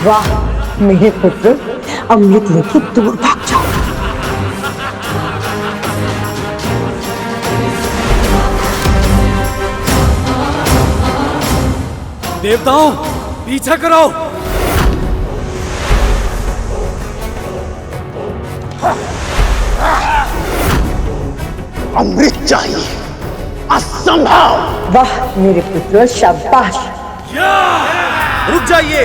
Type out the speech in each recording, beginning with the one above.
वाह मेरे पुत्र, अमृत लेके दूर भाग जाओ। देवताओं, पीछा करो। अमृत चाहिए, असंभव। वाह मेरे पुत्र, शाबाश। रुक जाइए।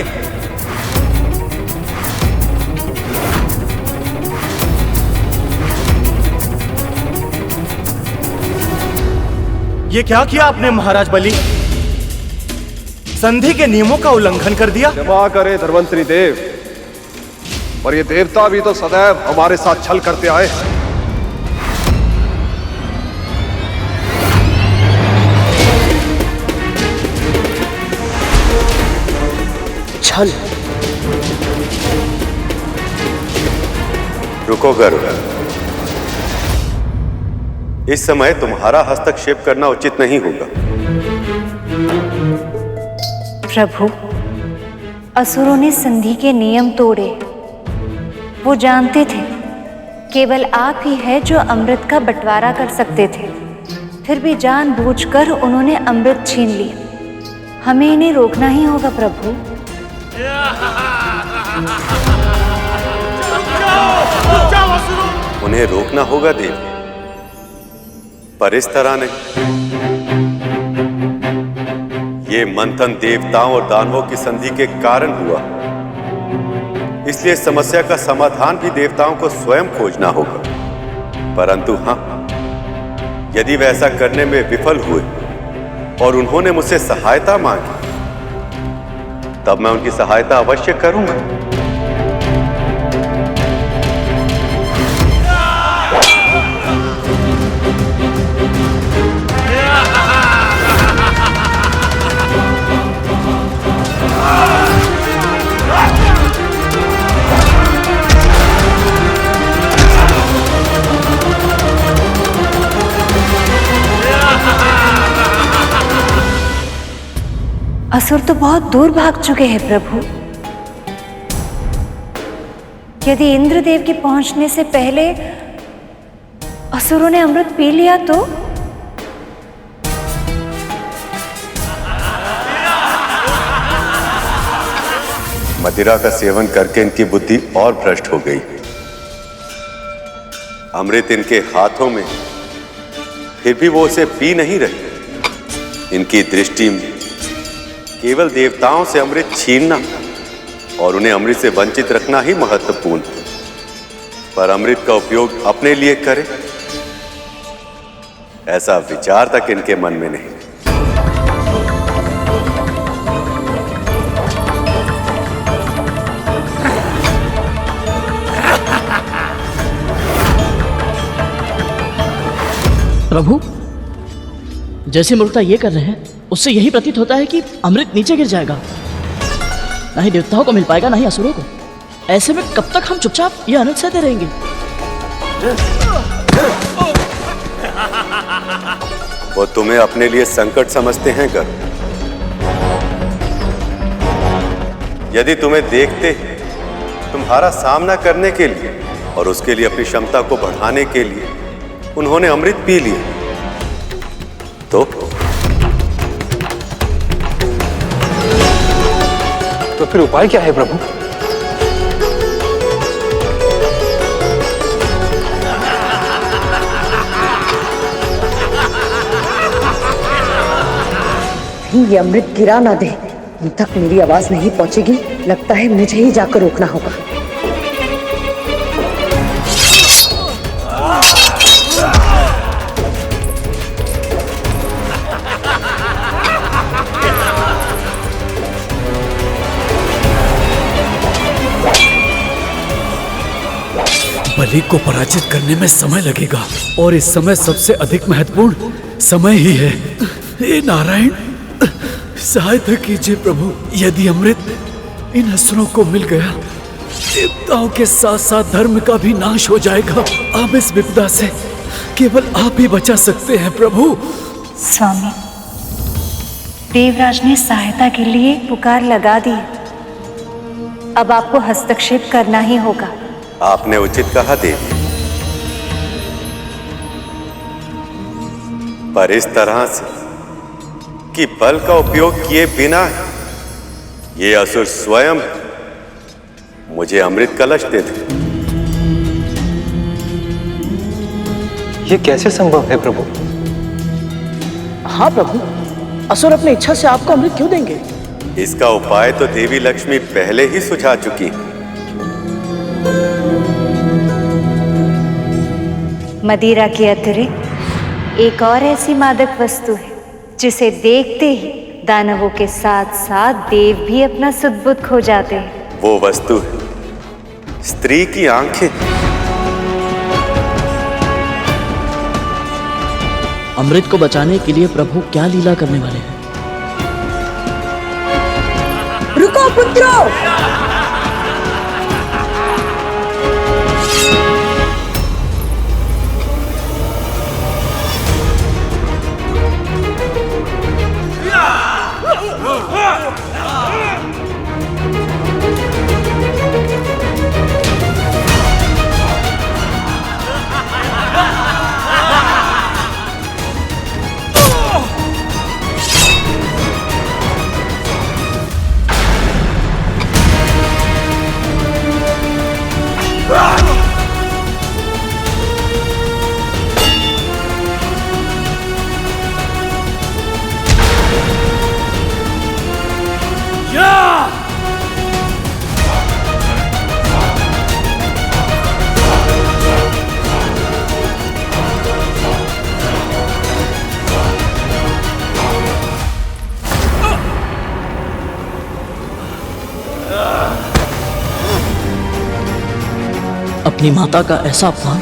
ये क्या किया आपने महाराज बलि? संधि के नियमों का उल्लंघन कर दिया। क्षमा करे धर्मंत्री देव, पर ये देवता भी तो सदैव हमारे साथ छल करते आए हैं। छल? रुको गरुड़, इस समय तुम्हारा हस्तक्षेप करना उचित नहीं होगा। प्रभु, असुरों ने संधि के नियम तोड़े। वो जानते थे केवल आप ही है जो अमृत का बंटवारा कर सकते थे, फिर भी जानबूझकर उन्होंने अमृत छीन लिया। हमें इन्हें रोकना ही होगा प्रभु। उन्हें रोकना होगा देव, पर इस तरह नहीं। ये मंथन देवताओं और दानवों की संधि के कारण हुआ, इसलिए समस्या का समाधान भी देवताओं को स्वयं खोजना होगा। परंतु हाँ, यदि वे ऐसा करने में विफल हुए और उन्होंने मुझसे सहायता मांगी, तब मैं उनकी सहायता अवश्य करूंगा। असुर तो बहुत दूर भाग चुके हैं प्रभु। यदि इंद्रदेव के पहुंचने से पहले असुरों ने अमृत पी लिया तो? मदिरा का सेवन करके इनकी बुद्धि और भ्रष्ट हो गई। अमृत इनके हाथों में, फिर भी वो उसे पी नहीं रहे। इनकी दृष्टि में केवल देवताओं से अमृत छीनना और उन्हें अमृत से वंचित रखना ही महत्वपूर्ण है, पर अमृत का उपयोग अपने लिए करें, ऐसा विचार तक इनके मन में नहीं। प्रभु, जैसे मूर्खता ये कर रहे हैं, उससे यही प्रतीत होता है कि अमृत नीचे गिर जाएगा। ना ही देवताओं को मिल पाएगा, ना ही असुरों को। ऐसे में कब तक हम चुपचाप ये अनर्थ सहते रहेंगे? वो तुम्हें अपने लिए संकट समझते हैं गरुड़। यदि तुम्हें देखते तुम्हारा सामना करने के लिए और उसके लिए अपनी क्षमता को बढ़ाने के लिए उन्होंने अमृत पी लिया, तो फिर उपाय क्या है प्रभु? ये अमृत गिरा ना दे। उन तक मेरी आवाज नहीं पहुंचेगी। लगता है मुझे ही जाकर रोकना होगा। बलि को पराजित करने में समय लगेगा, और इस समय सबसे अधिक महत्वपूर्ण समय ही है। हे नारायण, सहायता कीजिए प्रभु। यदि अमृत इन असुरों को मिल गया, देवताओं के साथ साथ धर्म का भी नाश हो जाएगा। अब इस विपदा से केवल आप ही बचा सकते हैं प्रभु। स्वामी, देवराज ने सहायता के लिए पुकार लगा दी, अब आपको हस्तक्षेप करना ही होगा। आपने उचित कहा देवी, पर इस तरह से कि बल का उपयोग किए बिना ये असुर स्वयं मुझे अमृत कलश दे दे। ये कैसे संभव है प्रभु? हाँ प्रभु, असुर अपनी इच्छा से आपको अमृत क्यों देंगे? इसका उपाय तो देवी लक्ष्मी पहले ही सुझा चुकी है। मदिरा के अतिरिक्त एक और ऐसी मादक वस्तु है जिसे देखते ही दानवों के साथ साथ देव भी अपना सुध-बुध खो जाते हैं। वो वस्तु है स्त्री की आंखें। अमृत को बचाने के लिए प्रभु क्या लीला करने वाले हैं? रुको पुत्रों! अपनी माता का ऐसा अपमान!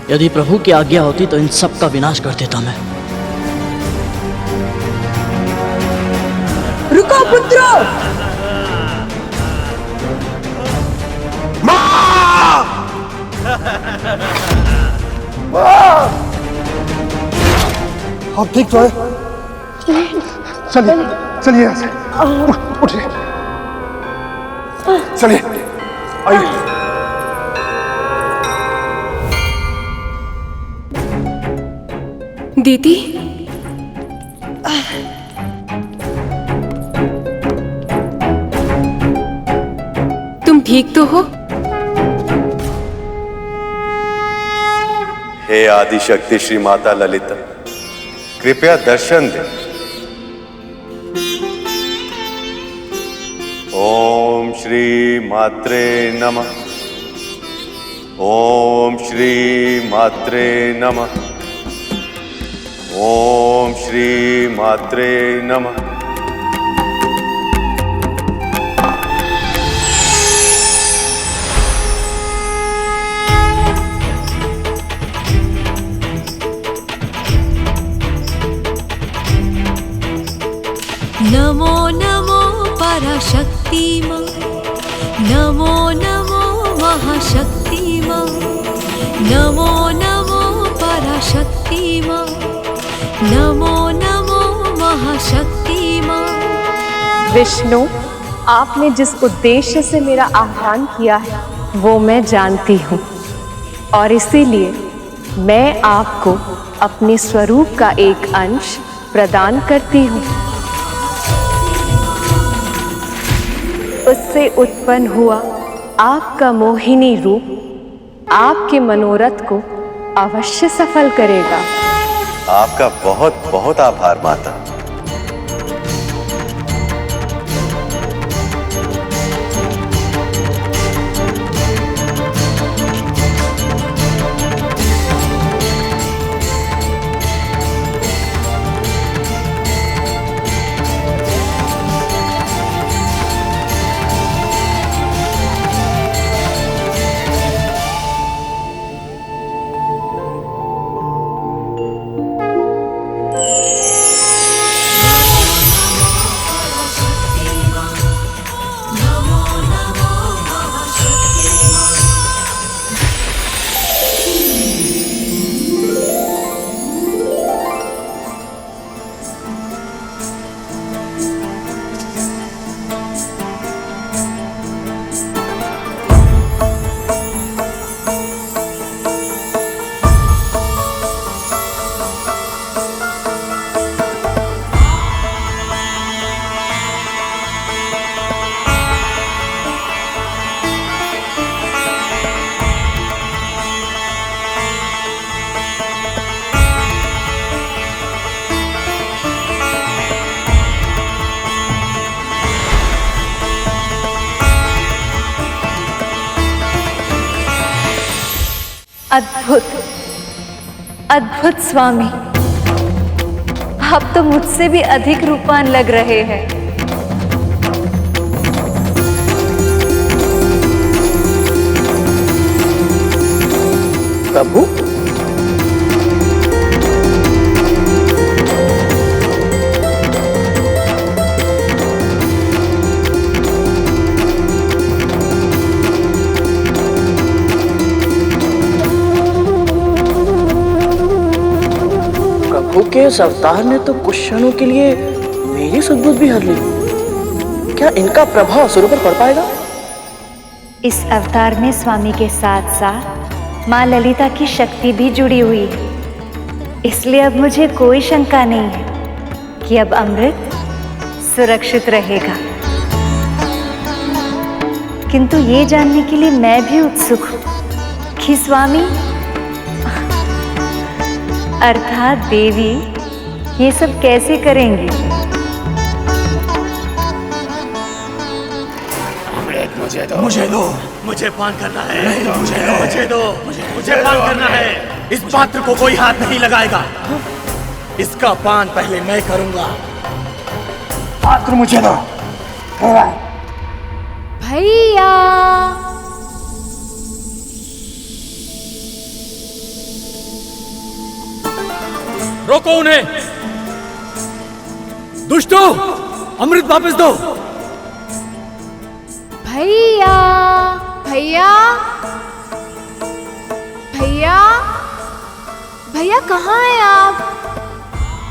यदि प्रभु की आज्ञा होती तो इन सब का विनाश कर देता मैं। रुको पुत्रों! आप ठीक तो है? चलिए चलिए यहाँ से उठिए, चलिए आइए। दीदी, तुम ठीक तो हो? हे आदिशक्ति श्री माता ललिता, कृपया दर्शन दे। ओम श्री मात्रे नमः। ओम श्री मात्रे नमः। ओम श्री मात्रे नमः। नमो नमो पराशक्ति मां, नमो नमो महाशक्ति मां, नमो नमो पराशक्ति मां, नमो नमो महाशक्ति मां। विष्णु, आपने जिस उद्देश्य से मेरा आह्वान किया है वो मैं जानती हूँ, और इसीलिए मैं आपको अपने स्वरूप का एक अंश प्रदान करती हूँ। उससे उत्पन्न हुआ आपका मोहिनी रूप आपके मनोरथ को अवश्य सफल करेगा। आपका बहुत बहुत आभार माता। अद्भुत, अद्भुत स्वामी, आप तो मुझसे भी अधिक रूपवान लग रहे हैं। प्रभु, प्रभु के इस अवतार ने तो कुछ क्षणों के लिए मेरी सद्बुद्धि भी हर ली। क्या इनका प्रभाव असुरों पर पड़ पाएगा? इस अवतार में स्वामी के साथ साथ माँ ललिता की शक्ति भी जुड़ी हुई है, इसलिए अब मुझे कोई शंका नहीं है कि अब अमृत सुरक्षित रहेगा। किंतु ये जानने के लिए मैं भी उत्सुक हूँ कि स्वामी अर्थात देवी ये सब कैसे करेंगी? मुझे दो, मुझे पान करना है। मुझे दो, मुझे पान करना है। इस पात्र को कोई हाथ नहीं लगाएगा। इसका पान पहले मैं करूंगा। पात्र मुझे दो। भैया रोको उन्हें। दुष्टों, अमृत वापस दो। भैया भैया भैया भैया कहाँ हैं आप?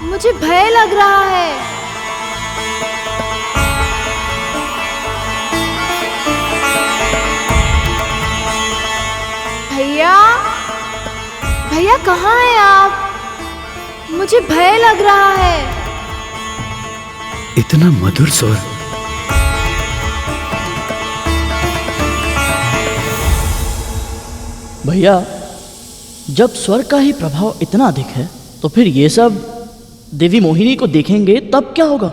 मुझे भय लग रहा है। भैया भैया कहाँ हैं आप? मुझे भय लग रहा है। इतना मधुर स्वर। भैया, जब स्वर का ही प्रभाव इतना अधिक है तो फिर ये सब देवी मोहिनी को देखेंगे तब क्या होगा?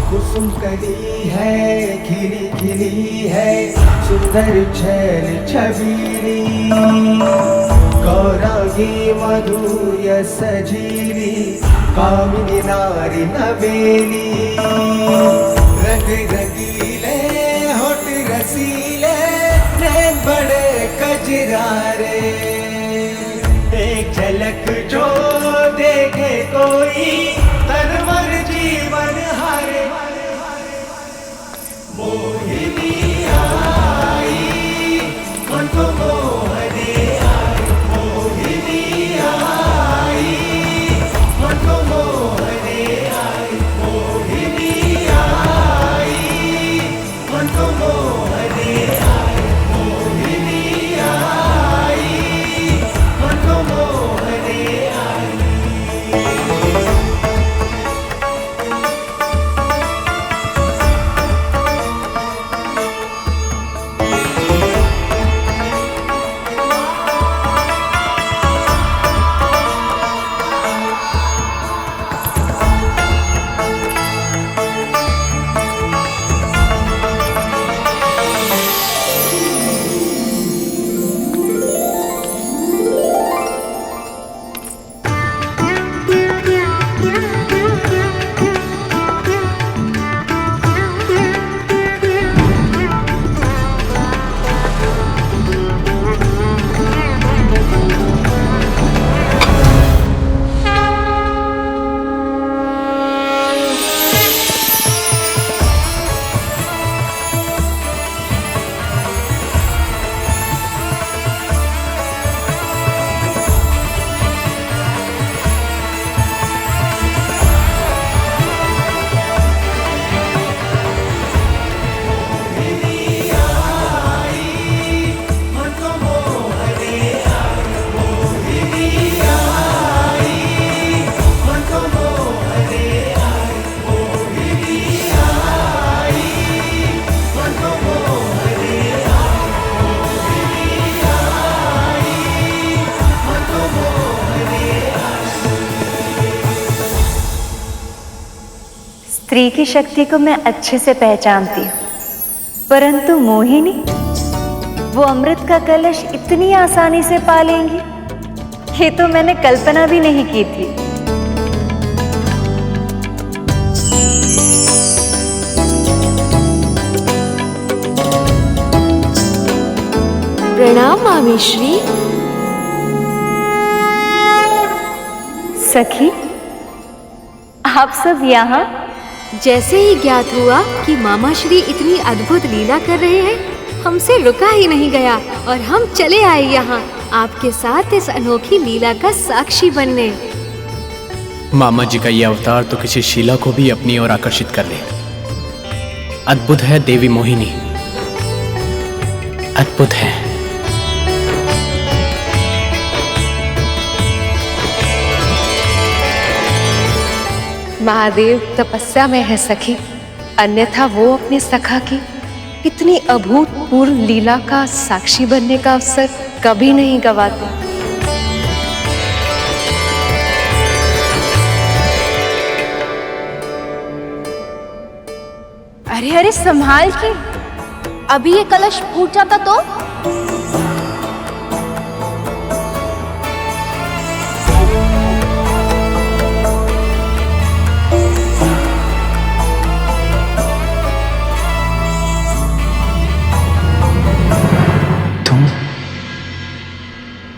कुसुम कली है, खिली खिली है, सुंदर छैल छबीली, गौरांगी मधुर्य सजीली, कामिनी नारी नवेली, रंग रंगीले होठ रसीले, नैन बड़े कजरारे, एक झलक जो देखे कोई तनवर जीवन हारे। मोहिनी आई, मन को मोहने आई, मोहिनी आई, मन को मोहने आई, मोहिनी आई, मन को मोहने आई, मोहिनी आई, मन को मोहने आई। स्त्री की शक्ति को मैं अच्छे से पहचानती हूँ, परंतु मोहिनी वो अमृत का कलश इतनी आसानी से पा लेंगी, ये तो मैंने कल्पना भी नहीं की थी। प्रणाम मामी श्री। सखी, आप सब यहाँ? जैसे ही ज्ञात हुआ कि मामा श्री इतनी अद्भुत लीला कर रहे हैं, हमसे रुका ही नहीं गया और हम चले आए यहाँ आपके साथ इस अनोखी लीला का साक्षी बनने। मामा जी का ये अवतार तो किसी शीला को भी अपनी ओर आकर्षित कर ले। अद्भुत है देवी मोहिनी, अद्भुत है। महादेव तपस्या में है सखी, अन्यथा वो अपने सखा की इतनी अभूतपूर्व लीला का साक्षी बनने का अवसर कभी नहीं गवाते। अरे अरे संभाल के, अभी ये कलश फूट जाता तो।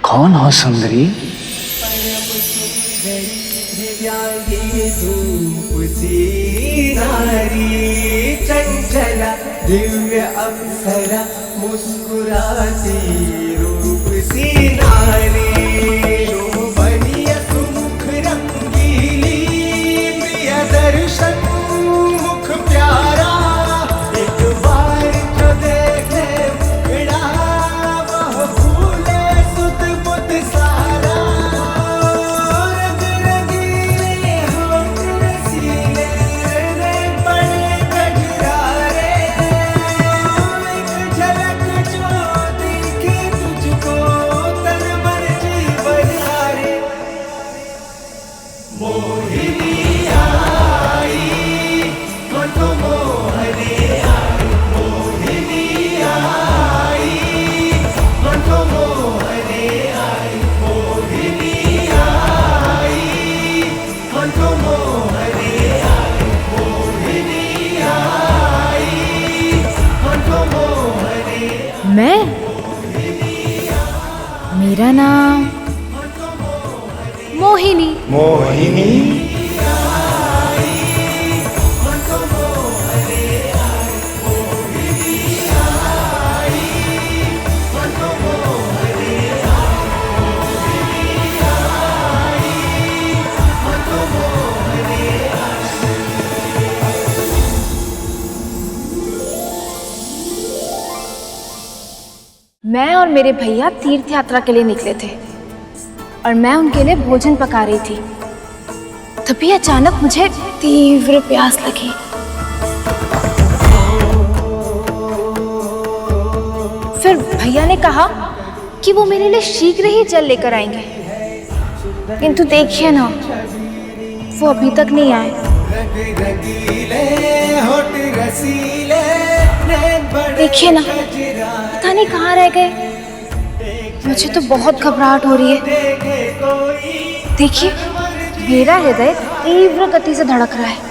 कौन हो सुंदरी? चंचला दिव्य अप्सरा मुस्कुराती रूप सी नारी, शोभनीय सुमुख रंगीली प्रिय दर्शन मुख प्यारा, एक बार जो देखे मुखड़ा वह भूले सुध बुध सारा, रंग रंगीले होठ रसीले रे बड़े गजरारे, एक झलक जो दिखे तुझको तन मन जीवन हारे। मोहिनी आई मन को मोहने आई, मोहिनी आई मन को मोहने आई, मोहिनी आई मन को मोहने आई, मोहिनी आई मन को मोहने। मैं? मेरा नाम मोहिनी। मोहिनी मैं और मेरे भैया तीर्थ यात्रा के लिए निकले थे और मैं उनके लिए भोजन पका रही थी। तभी अचानक मुझे तीव्र प्यास लगी। फिर भैया ने कहा कि वो मेरे लिए शीघ्र ही जल लेकर आएंगे, किंतु देखिए ना, वो अभी तक नहीं आए। देखिए ना, पता नहीं कहाँ रह गए। मुझे तो बहुत घबराहट हो रही है। देखिए, मेरा हृदय तीव्र गति से धड़क रहा है।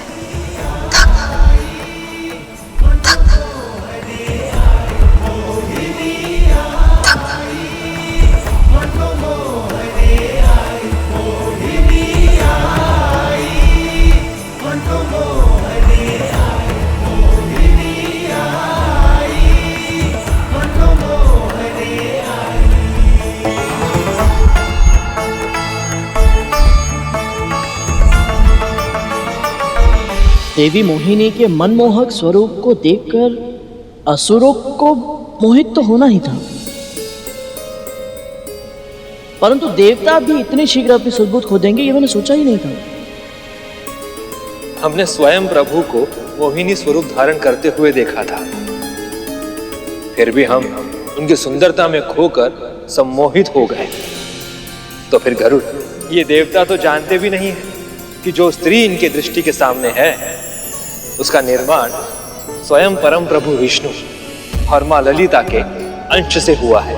देवी मोहिनी के मनमोहक स्वरूप को देखकर असुरों को मोहित तो होना ही था, परंतु देवता भी इतने शीघ्र अपनी सुदबुद्ध खो देंगे ये मैंने सोचा ही नहीं था। हमने स्वयं प्रभु को मोहिनी स्वरूप धारण करते हुए देखा था, फिर भी हम उनकी सुंदरता में खोकर सम्मोहित हो गए। तो फिर गरुड़, ये देवता तो जानते भी नहीं है कि जो स्त्री इनके दृष्टि के सामने है उसका निर्माण स्वयं परम प्रभु विष्णु और मां ललिता के अंश से हुआ है।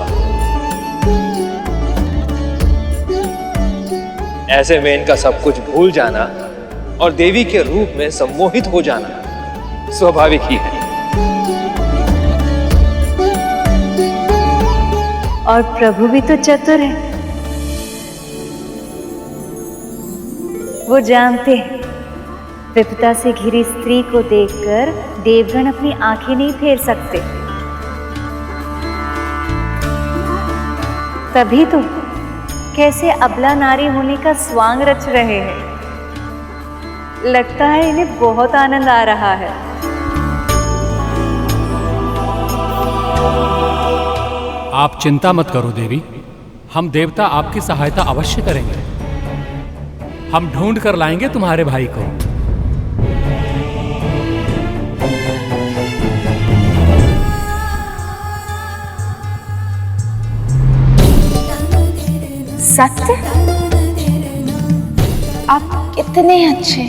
ऐसे में इनका सब कुछ भूल जाना और देवी के रूप में सम्मोहित हो जाना स्वाभाविक ही है। और प्रभु भी तो चतुर है। वो जानते हैं विपदा से घिरी स्त्री को देखकर देवगण अपनी आंखें नहीं फेर सकते। तभी तो कैसे अबला नारी होने का स्वांग रच रहे हैं। लगता है इन्हें बहुत आनंद आ रहा है। आप चिंता मत करो देवी, हम देवता आपकी सहायता अवश्य करेंगे। हम ढूंढ कर लाएंगे तुम्हारे भाई को। सत्य? आप कितने अच्छे।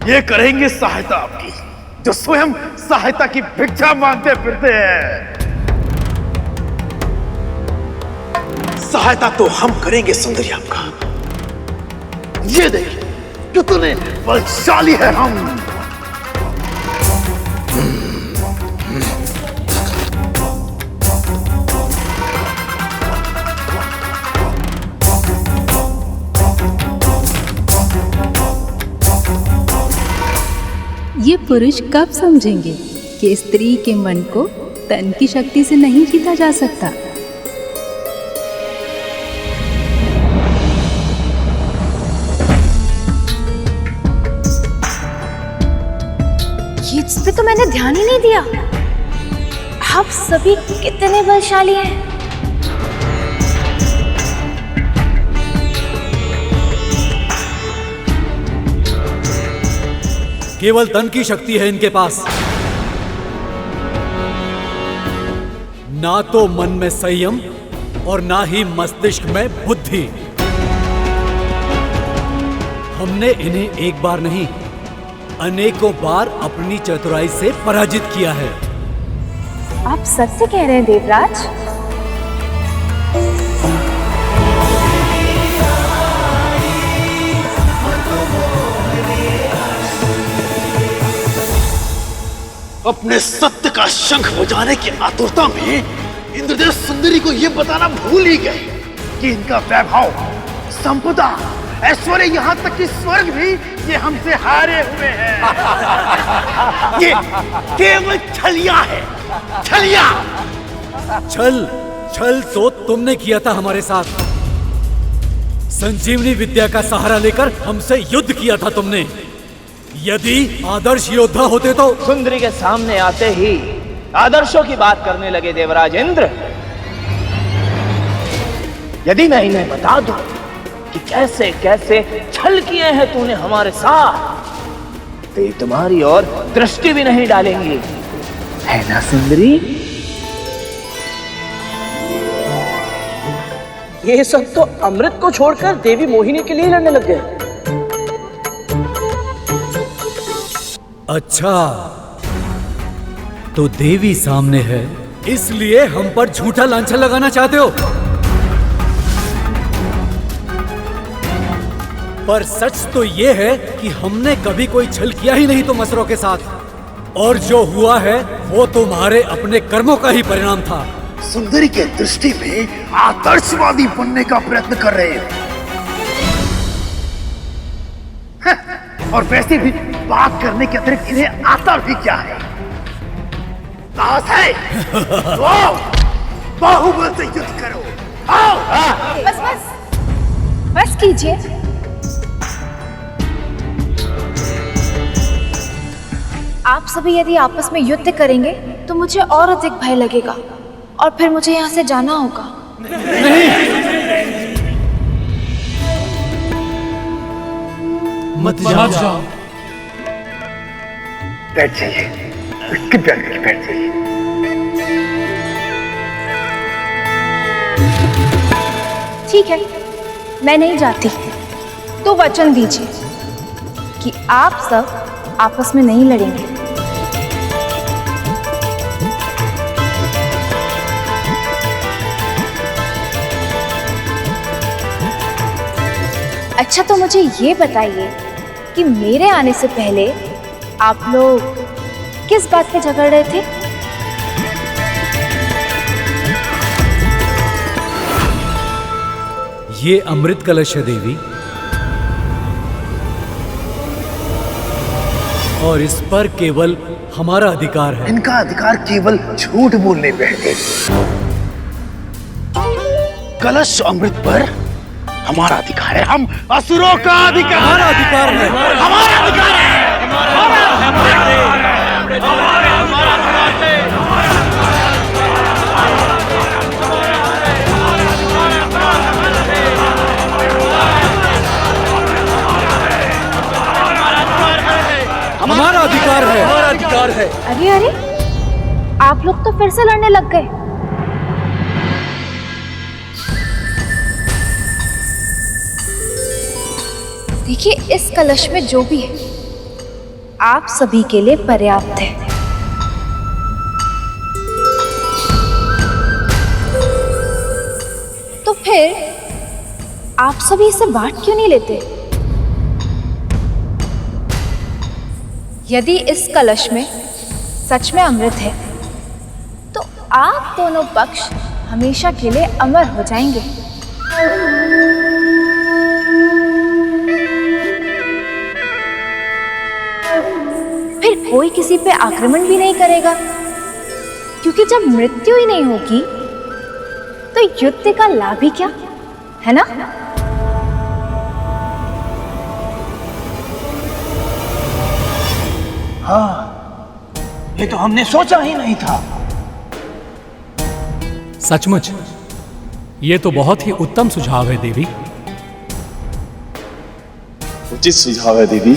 ये करेंगे सहायता आपकी, जो स्वयं सहायता की भिक्षा मांगते फिरते हैं। सहायता तो हम करेंगे सुंदरी आपका। ये देखिए कितने बलशाली है हम। ये पुरुष कब समझेंगे कि स्त्री के मन को तन की शक्ति से नहीं जीता जा सकता। इस पे तो मैंने ध्यान ही नहीं दिया। आप सभी कितने बलशाली हैं। केवल तन की शक्ति है इनके पास, ना तो मन में संयम और ना ही मस्तिष्क में बुद्धि। हमने इन्हें एक बार नहीं अनेकों बार अपनी चतुराई से पराजित किया है। आप सत्य कह रहे हैं देवराज? अपने सत्य का शंख बजाने की आतुरता में इंद्रदेव सुंदरी को यह बताना भूल ही गए कि इनका वैभव, संपदा, ऐश्वर्य, यहाँ तक कि स्वर्ग भी ये हमसे हारे हुए हैं। ये केवल छलिया है, छलिया। छल तो तुमने किया था हमारे साथ। संजीवनी विद्या का सहारा लेकर हमसे युद्ध किया था तुमने। यदि आदर्श योद्धा होते तो। सुंदरी के सामने आते ही आदर्शों की बात करने लगे देवराज इंद्र। यदि मैं इन्हें बता दूं कि कैसे कैसे छल किए हैं तूने हमारे साथ, तो ये तुम्हारी ओर दृष्टि भी नहीं डालेंगी, है ना सुंदरी? ये सब तो अमृत को छोड़कर देवी मोहिनी के लिए लड़ने लग गए। अच्छा, तो देवी सामने है, इसलिए हम पर झूठा लांछन लगाना चाहते हो। पर सच तो ये है कि हमने कभी कोई छल किया ही नहीं तुम असुरों के साथ, और जो हुआ है वो तुम्हारे अपने कर्मों का ही परिणाम था। सुंदरी के दृष्टि में आदर्शवादी बनने का प्रयत्न कर रहे हैं। और वैसे भी बात करने के अतिरिक्त इन्हें आता भी क्या है? साहस है तो बाहुबल से युद्ध करो। आओ। बस बस बस कीजिए। आप सभी यदि आपस में युद्ध करेंगे तो मुझे और अधिक भय लगेगा और फिर मुझे यहाँ से जाना होगा। मत जाओ। बैठ जाइए, बैठ जाइए। ठीक है, मैं नहीं जाती। तो वचन दीजिए कि आप सब आपस में नहीं लड़ेंगे। अच्छा, तो मुझे ये बताइए कि मेरे आने से पहले आप लोग किस बात पे झगड़ रहे थे? ये अमृत कलश है देवी, और इस पर केवल हमारा अधिकार है। इनका अधिकार केवल झूठ बोलने पे है। कलश अमृत पर हमारा अधिकार है। हम असुरों का अधिकार, हमारा अधिकार है, हमारा अधिकार हमारा अधिकार है, हमारा अधिकार है। अरे अरे, आप लोग तो फिर से लड़ने लग गए। देखिए, इस कलश में जो भी है आप सभी के लिए पर्याप्त है। तो फिर आप सभी इसे बांट क्यों नहीं लेते? यदि इस कलश में सच में अमृत है तो आप दोनों पक्ष हमेशा के लिए अमर हो जाएंगे। फिर कोई किसी पे आक्रमण भी नहीं करेगा, क्योंकि जब मृत्यु ही नहीं होगी तो युद्ध का लाभ ही क्या, है ना? हाँ, ये तो हमने सोचा ही नहीं था। सचमुच ये तो बहुत ही उत्तम सुझाव है देवी। उचित सुझाव है दीदी।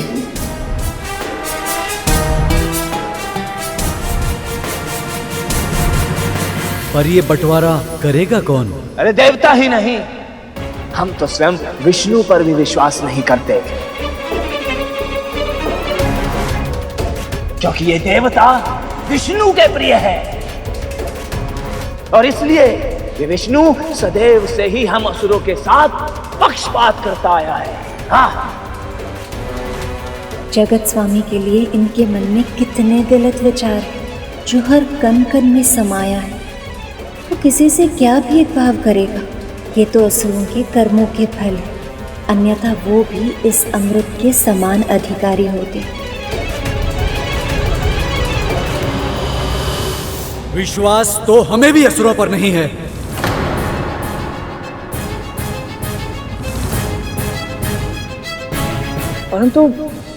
पर ये बंटवारा करेगा कौन? अरे देवता ही नहीं, हम तो स्वयं विष्णु पर भी विश्वास नहीं करते, क्योंकि ये देवता विष्णु के प्रिय है, और इसलिए ये विष्णु सदैव से ही हम असुरों के साथ पक्षपात करता आया है। हाँ, जगत स्वामी के लिए इनके मन में कितने गलत विचार हैं, जो हर कण कण में समाया है। वो किसी से क्या भेदभाव करेगा? ये तो असुरों के कर्मों के फल है, अन्यथा वो भी इस अमृत के समान अधिकारी होते। विश्वास तो हमें भी असुरों पर नहीं है। परंतु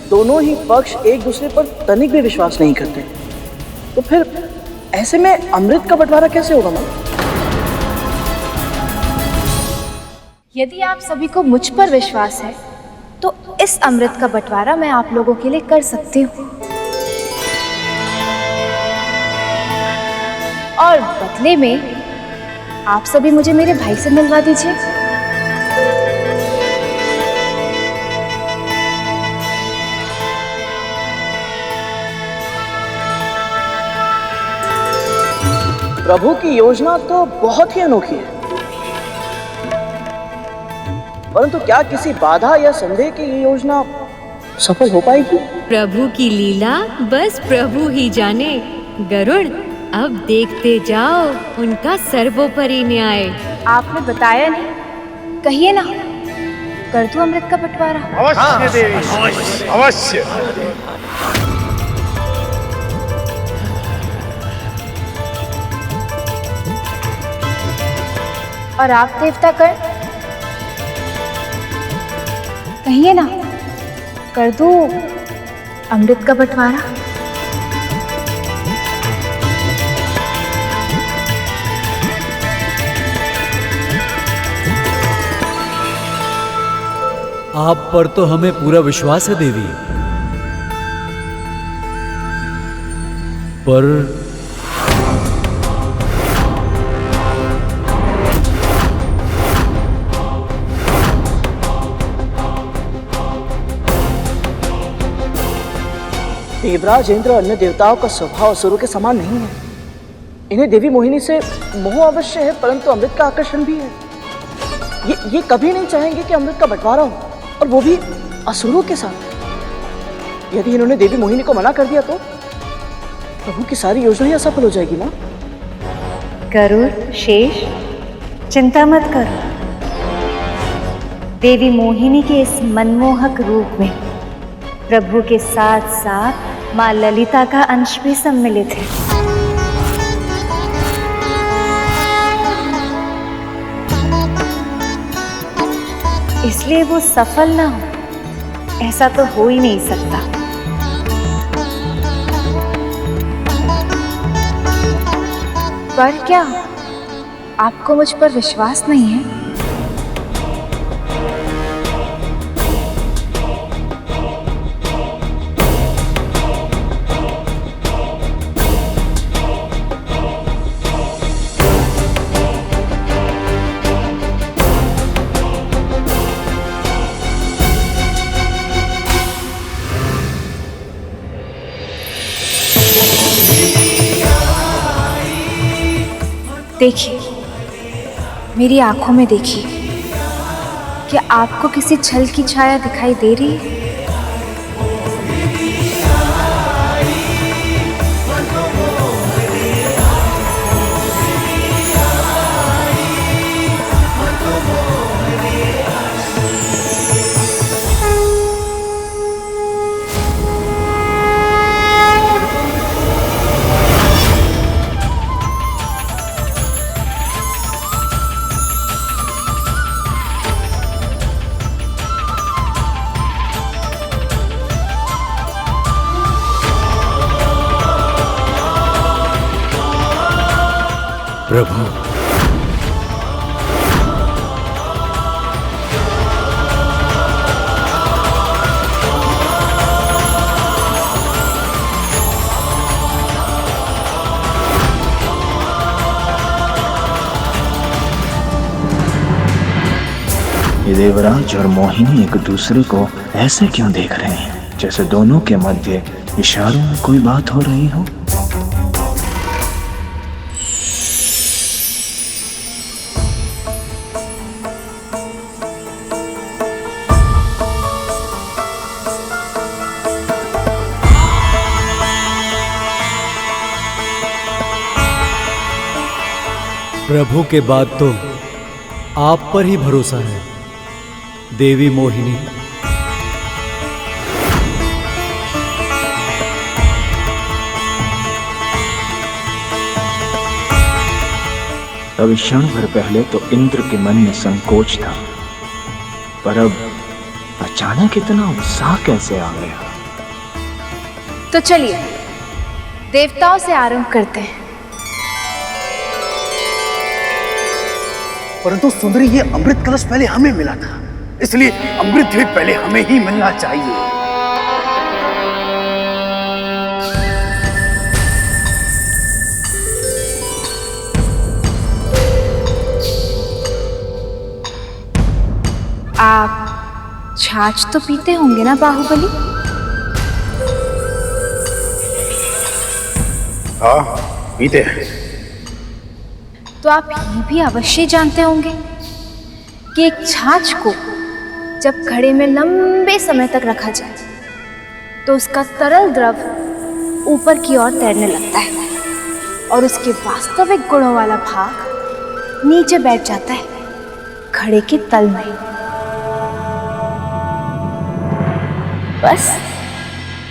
दोनों ही पक्ष एक दूसरे पर तनिक भी विश्वास नहीं करते, तो फिर ऐसे में अमृत का बंटवारा कैसे होगा मां? यदि आप सभी को मुझ पर विश्वास है तो इस अमृत का बंटवारा मैं आप लोगों के लिए कर सकती हूँ, और बदले में आप सभी मुझे मेरे भाई से मिलवा दीजिए। प्रभु की योजना तो बहुत ही अनोखी है, परंतु क्या किसी बाधा या संदेह की ये योजना सफल हो पाएगी? प्रभु की लीला बस प्रभु ही जाने। गरुड़, अब देखते जाओ उनका सर्वोपरि न्याय। आपने बताया नहीं, कहिए ना, कर दूं अमृत का बंटवारा? अवश्य देवी, अवश्य। और आप देवता कर, कहिए ना, कर दूं अमृत का बंटवारा? आप पर तो हमें पूरा विश्वास है देवी, पर देवराज इंद्र और अन्य देवताओं का स्वभाव असुरों के समान नहीं है। इन्हें देवी मोहिनी से मोह अवश्य है, परंतु अमृत का आकर्षण भी है। ये कभी नहीं चाहेंगे कि अमृत का बंटवारा हो, और वो भी असुरों के साथ। यदि इन्होंने देवी मोहिनी को मना कर दिया तो प्रभु की सारी योजना ही असफल हो जाएगी ना। गरुड़, शेष, चिंता मत करो। देवी मोहिनी के इस मनमोहक रूप में प्रभु के साथ साथ मां ललिता का अंश भी सम्मिलित है। इसलिए वो सफल ना हो, ऐसा तो हो ही नहीं सकता। पर क्या आपको मुझ पर विश्वास नहीं है? देखिए, मेरी आंखों में देखिए, क्या आपको किसी छल की छाया दिखाई दे रही है? प्रभु, ये देवराज और मोहिनी एक दूसरे को ऐसे क्यों देख रहे हैं, जैसे दोनों के मध्य इशारों में कोई बात हो रही हो। प्रभु के बाद तो आप पर ही भरोसा है देवी मोहिनी। अभी क्षण भर पहले तो इंद्र के मन में संकोच था, पर अब अचानक इतना उत्साह कैसे आ गया? तो चलिए देवताओं से आरंभ करते हैं। परंतु सुंदरी, ये अमृत कलश पहले हमें मिला था, इसलिए अमृत भी पहले हमें ही मिलना चाहिए। आप छाछ तो पीते होंगे ना बाहुबली? हाँ, पीते हैं। तो आप ये भी अवश्य जानते होंगे कि एक छाछ को जब घड़े में लंबे समय तक रखा जाए तो उसका तरल द्रव ऊपर की ओर तैरने लगता है और उसके वास्तविक गुणों वाला भाग नीचे बैठ जाता है घड़े के तल में। बस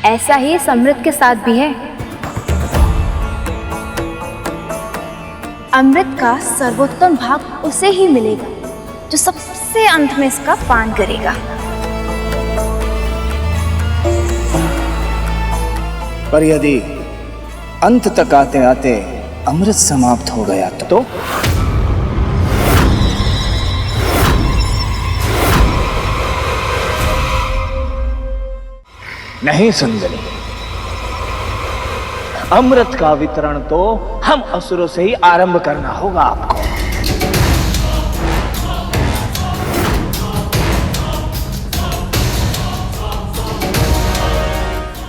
ऐसा ही इस अमृत के साथ भी है। अमृत का सर्वोत्तम भाग उसे ही मिलेगा जो सबसे अंत में इसका पान करेगा। पर यदि अंत तक आते आते अमृत समाप्त हो गया तो नहीं सुंदरी, अमृत का वितरण तो हम असुरों से ही आरंभ करना होगा आपको।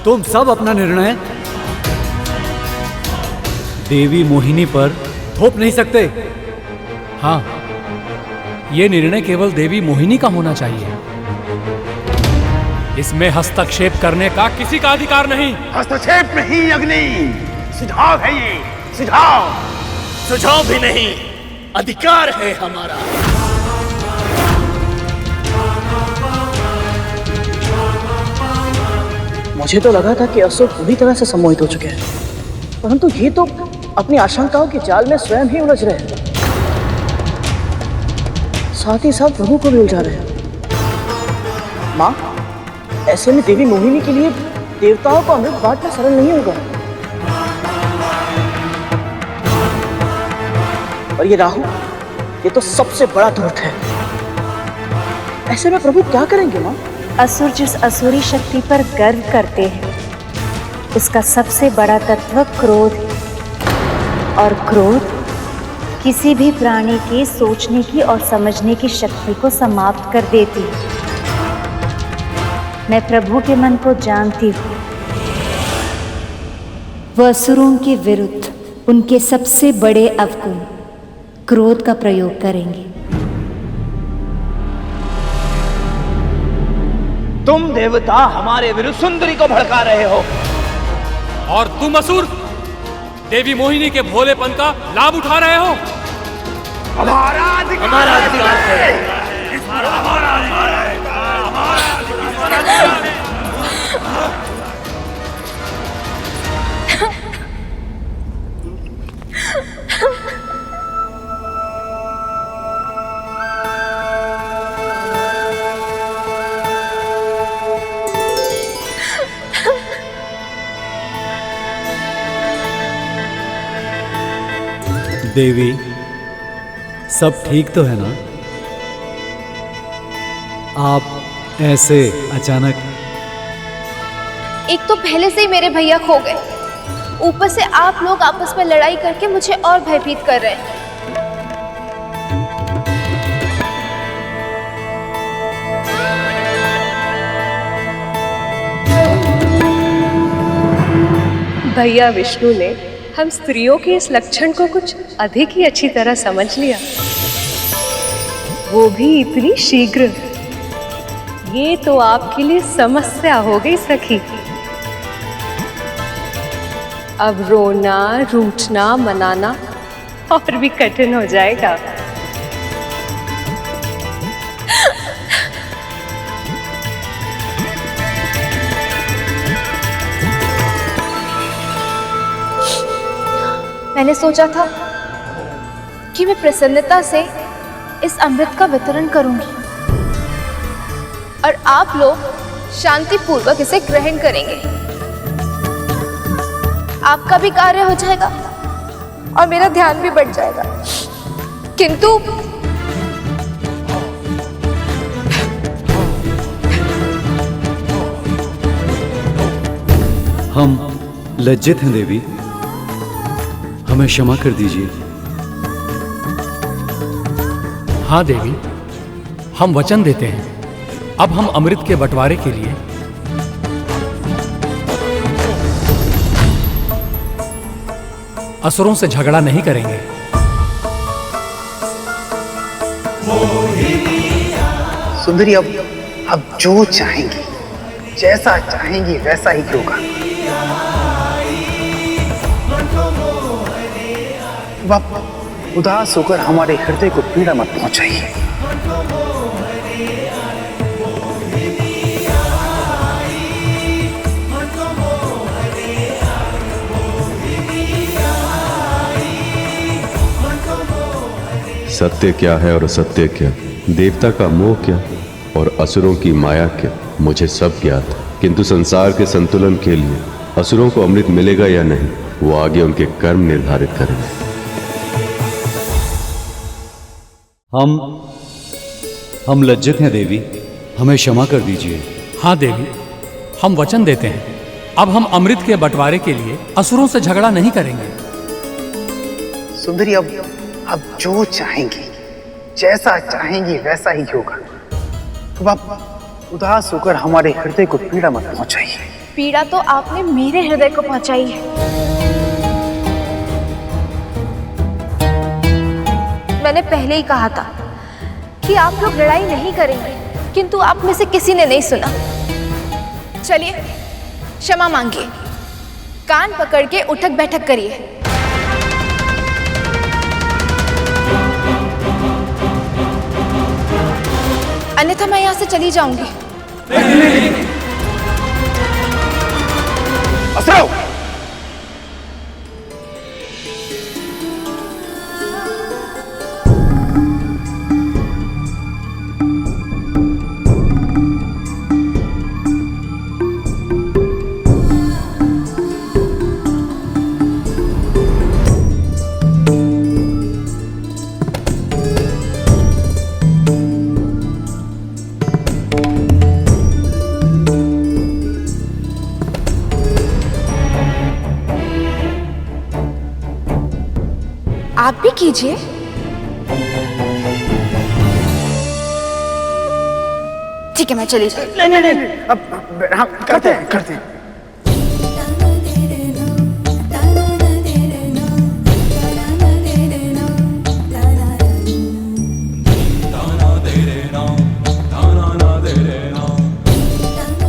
तुम सब अपना निर्णय देवी मोहिनी पर थोप नहीं सकते। हाँ, ये निर्णय केवल देवी मोहिनी का होना चाहिए। इसमें हस्तक्षेप करने का किसी का अधिकार नहीं। हस्तक्षेप नहीं अग्नि, सुझाव है ये, सुझाव। सुझाव भी नहीं, अधिकार है हमारा। मुझे तो लगा था कि असुर पूरी तरह से सम्मोहित हो चुके हैं, परंतु ये तो अपनी आशंकाओं के जाल में स्वयं ही उलझ रहे हैं, साथ ही साथ प्रभु को भी उलझा रहे हैं। माँ, ऐसे में देवी मोहिनी के लिए देवताओं को अमृत बांटना सरल नहीं होगा। और ये राहु, ये तो सबसे बड़ा धूर्त है। ऐसे में प्रभु क्या करेंगे माँ? असुर जिस असुरी शक्ति पर गर्व करते हैं, उसका सबसे बड़ा तत्व क्रोध है। और क्रोध किसी भी प्राणी के सोचने की और समझने की शक्ति को समाप्त कर देती है। मैं प्रभु के मन को जानती हूँ। वह असुरों के विरुद्ध उनके सबसे बड़े अवगुण क्रोध का प्रयोग करेंगे। तुम देवता हमारे विरुद्ध सुंदरी को भड़का रहे हो, और तुम असुर देवी मोहिनी के भोलेपन का लाभ उठा रहे हो। हमारा अधिकार है। देवी, सब ठीक तो है ना? आप ऐसे अचानक? एक तो पहले से ही मेरे भैया खो गए, ऊपर से आप लोग आपस में लड़ाई करके मुझे और भयभीत कर रहे हैं। भैया विष्णु ने हम स्त्रियों के इस लक्षण को कुछ अधिक ही अच्छी तरह समझ लिया, वो भी इतनी शीघ्र। ये तो आपके लिए समस्या हो गई सखी। अब रोना, रूठना, मनाना और भी कठिन हो जाएगा। मैंने सोचा था कि मैं प्रसन्नता से इस अमृत का वितरण करूंगी और आप लोग शांति पूर्वक इसे ग्रहण करेंगे। आपका भी कार्य हो जाएगा और मेरा ध्यान भी बढ़ जाएगा। किंतु हम लज्जित हैं देवी, हमें क्षमा कर दीजिए। हाँ देवी, हम वचन देते हैं, अब हम अमृत के बंटवारे के लिए असुरों से झगड़ा नहीं करेंगे। सुंदरी अब जो चाहेंगी, जैसा चाहेंगी वैसा ही होगा। आप उदास होकर हमारे हृदय को पीड़ा मत पहुंचाइए। सत्य क्या है और असत्य क्या, देवता का मोह क्या और असुरों की माया क्या, मुझे सब ज्ञात है। किंतु संसार के संतुलन के लिए असुरों को अमृत मिलेगा या नहीं, वो आगे उनके कर्म निर्धारित करेंगे। हम लज्जित हैं देवी, हमें क्षमा कर दीजिए। हाँ देवी, हम वचन देते हैं, अब हम अमृत के बंटवारे के लिए असुरों से झगड़ा नहीं करेंगे। सुंदरी अब जो चाहेंगी, जैसा चाहेंगी वैसा ही होगा। अब आप उदास होकर हमारे हृदय को पीड़ा मत पहुंचाइए। पीड़ा तो आपने मेरे हृदय को पहुंचाई है। मैंने पहले ही कहा था कि आप लोग लड़ाई नहीं करेंगे, किंतु आप में से किसी ने नहीं सुना। चलिए क्षमा मांगिए, कान पकड़ के उठक बैठक करिए। अन्यथा मैं यहां से चली जाऊंगी। असुरो! आप भी कीजिए। ठीक है, मैं चली जाऊँ। नहीं, अब हम करते हैं।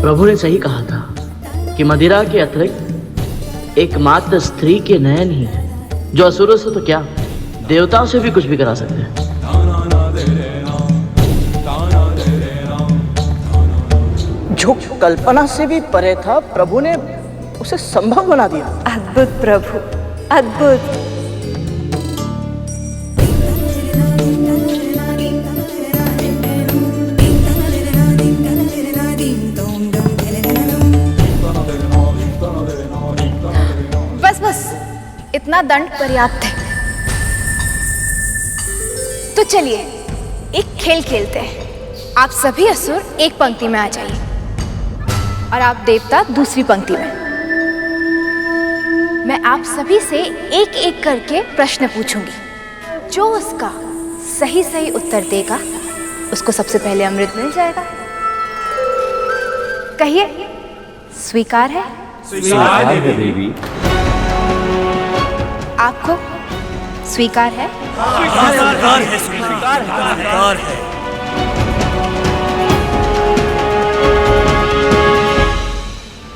प्रभु ने सही कहा था कि मदिरा के अतिरिक्त एकमात्र स्त्री के नयन ही है जो असुरों से तो क्या देवताओं से भी कुछ भी करा सकते हैं। जो कल्पना से भी परे था, प्रभु ने उसे संभव बना दिया। अद्भुत प्रभु, अद्भुत। बस इतना दंड पर्याप्त है। तो चलिए एक खेल खेलते हैं। आप सभी असुर एक पंक्ति में आ जाइए और आप देवता दूसरी पंक्ति में। मैं आप सभी से एक एक करके प्रश्न पूछूंगी। जो उसका सही सही उत्तर देगा उसको सबसे पहले अमृत मिल जाएगा। कहिए, स्वीकार है? स्वीकार है देवी। आपको स्वीकार है? स्वीकार है।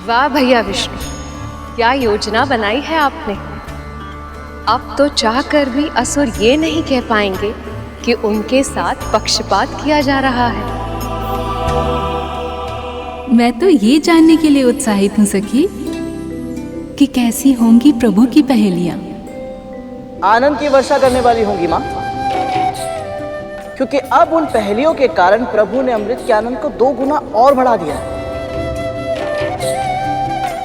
वाह भैया विष्णु, क्या योजना बनाई है आपने। अब तो चाहकर भी असुर ये नहीं कह पाएंगे कि उनके साथ पक्षपात किया जा रहा है। मैं तो ये जानने के लिए उत्साहित हूँ सखी कि कैसी होंगी प्रभु की पहेलियां। आनंद की वर्षा करने वाली होंगी माँ, क्योंकि अब उन पहेलियों के कारण प्रभु ने अमृत के आनंद को 2 गुना और बढ़ा दिया है।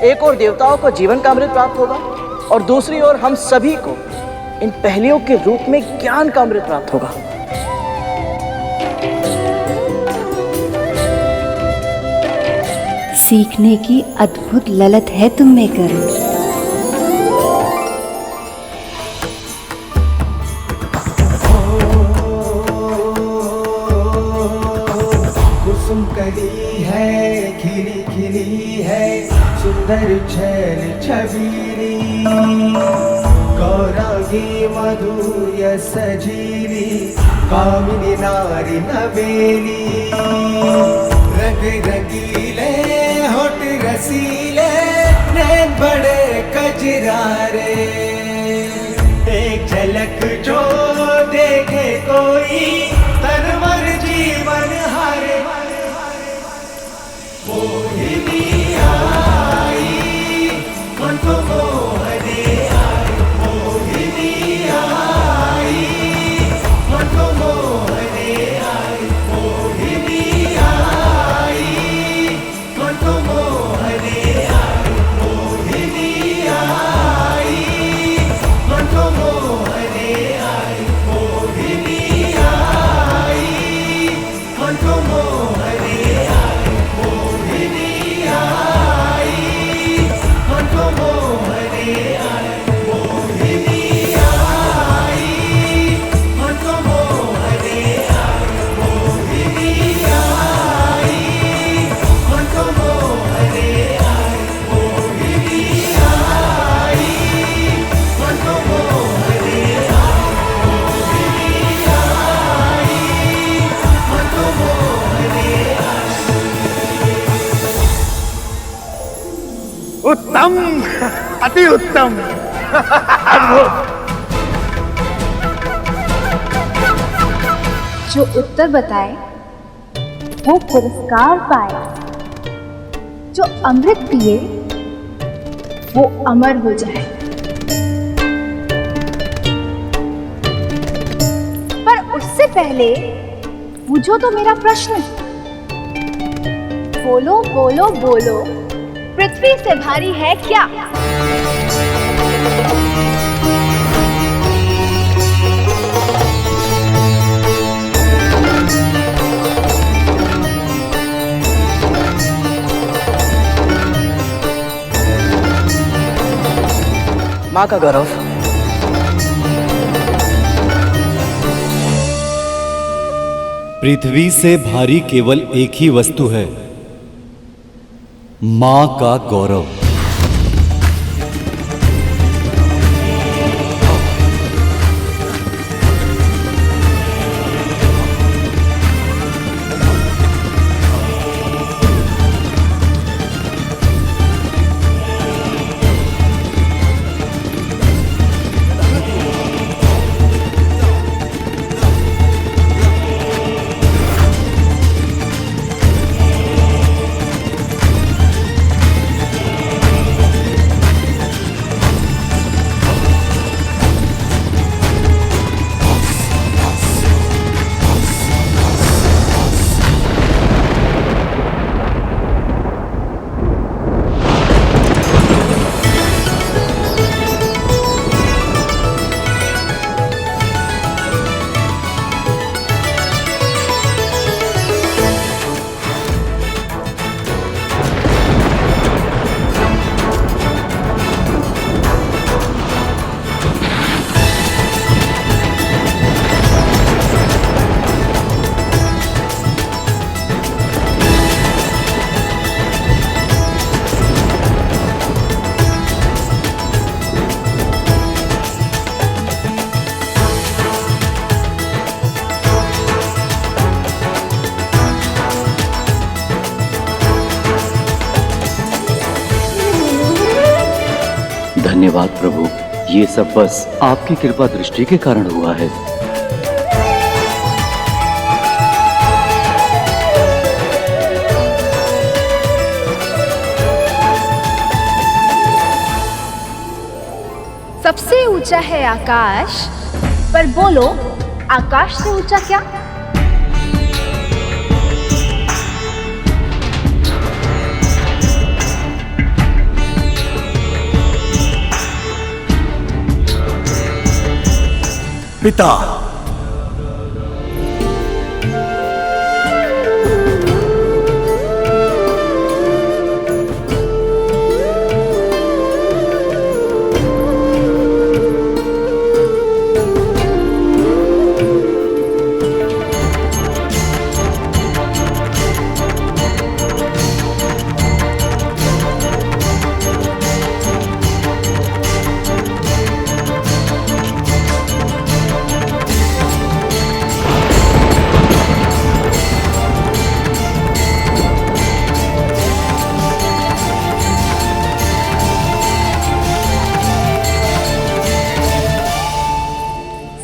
एक ओर देवताओं को जीवन का अमृत प्राप्त होगा और दूसरी ओर हम सभी को इन पहेलियों के रूप में ज्ञान का अमृत प्राप्त होगा। सीखने की अद्भुत ललत है तुम में करुण। कुसुम कली है, खिली खिली है, सुंदर छैल छबीली, गौरांगी मधुर सजीली, कामिनी नारी नवेली, रंग रंगीले होठ रसीले, नैन बड़े कजरारे, एक झलक जो देखे कोई तन मन जीवन हारे। मोहिनी आई मन को मोहने आई, मोहिनी आई मन को मोहने आई, मोहिनी आई मन को मोहने आई, मोहिनी आई मन को मोहने आई, मोहिनी आई। उत्तम, अति उत्तम। जो उत्तर बताए वो पुरस्कार पाए, जो अमृत पिए वो अमर हो जाए। पर उससे पहले पूछो तो मेरा प्रश्न। बोलो बोलो बोलो, पृथ्वी से भारी है क्या? माँ का गौरव। पृथ्वी से भारी केवल एक ही वस्तु है, मां का गौरव। धन्यवाद प्रभु, ये सब बस आपकी कृपा दृष्टि के कारण हुआ है। सबसे ऊंचा है आकाश, पर बोलो आकाश से ऊंचा क्या? पिता।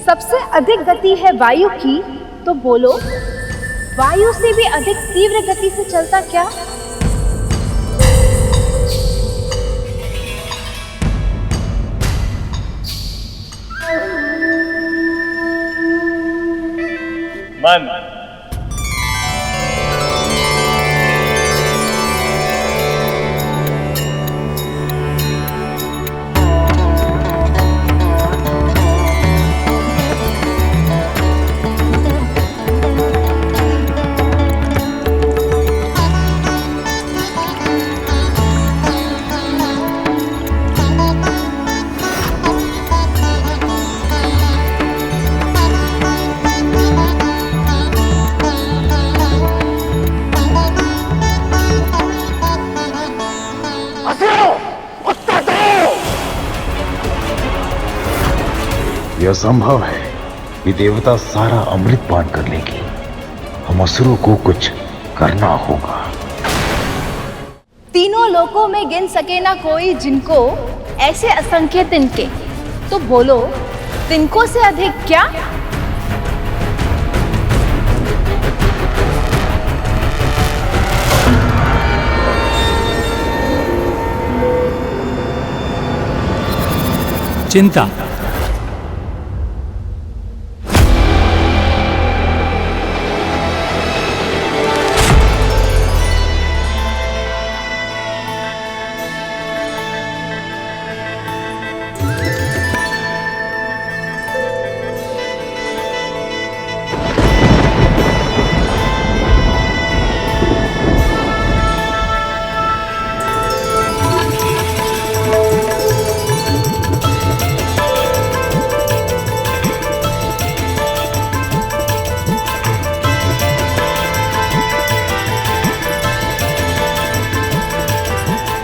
सबसे अधिक गति है वायु की, तो बोलो वायु से भी अधिक तीव्र गति से चलता क्या? मन। यह संभव है कि देवता सारा अमृत पान कर लेगी। हम असुरों को कुछ करना होगा। तीनों लोकों में गिन सके ना कोई जिनको ऐसे असंख्य तिनके, तो बोलो तिनको से अधिक क्या? चिंता।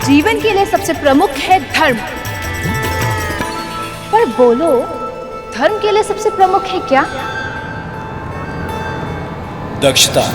जीवन के लिए सबसे प्रमुख है धर्म, पर बोलो धर्म के लिए सबसे प्रमुख है क्या? दक्षता।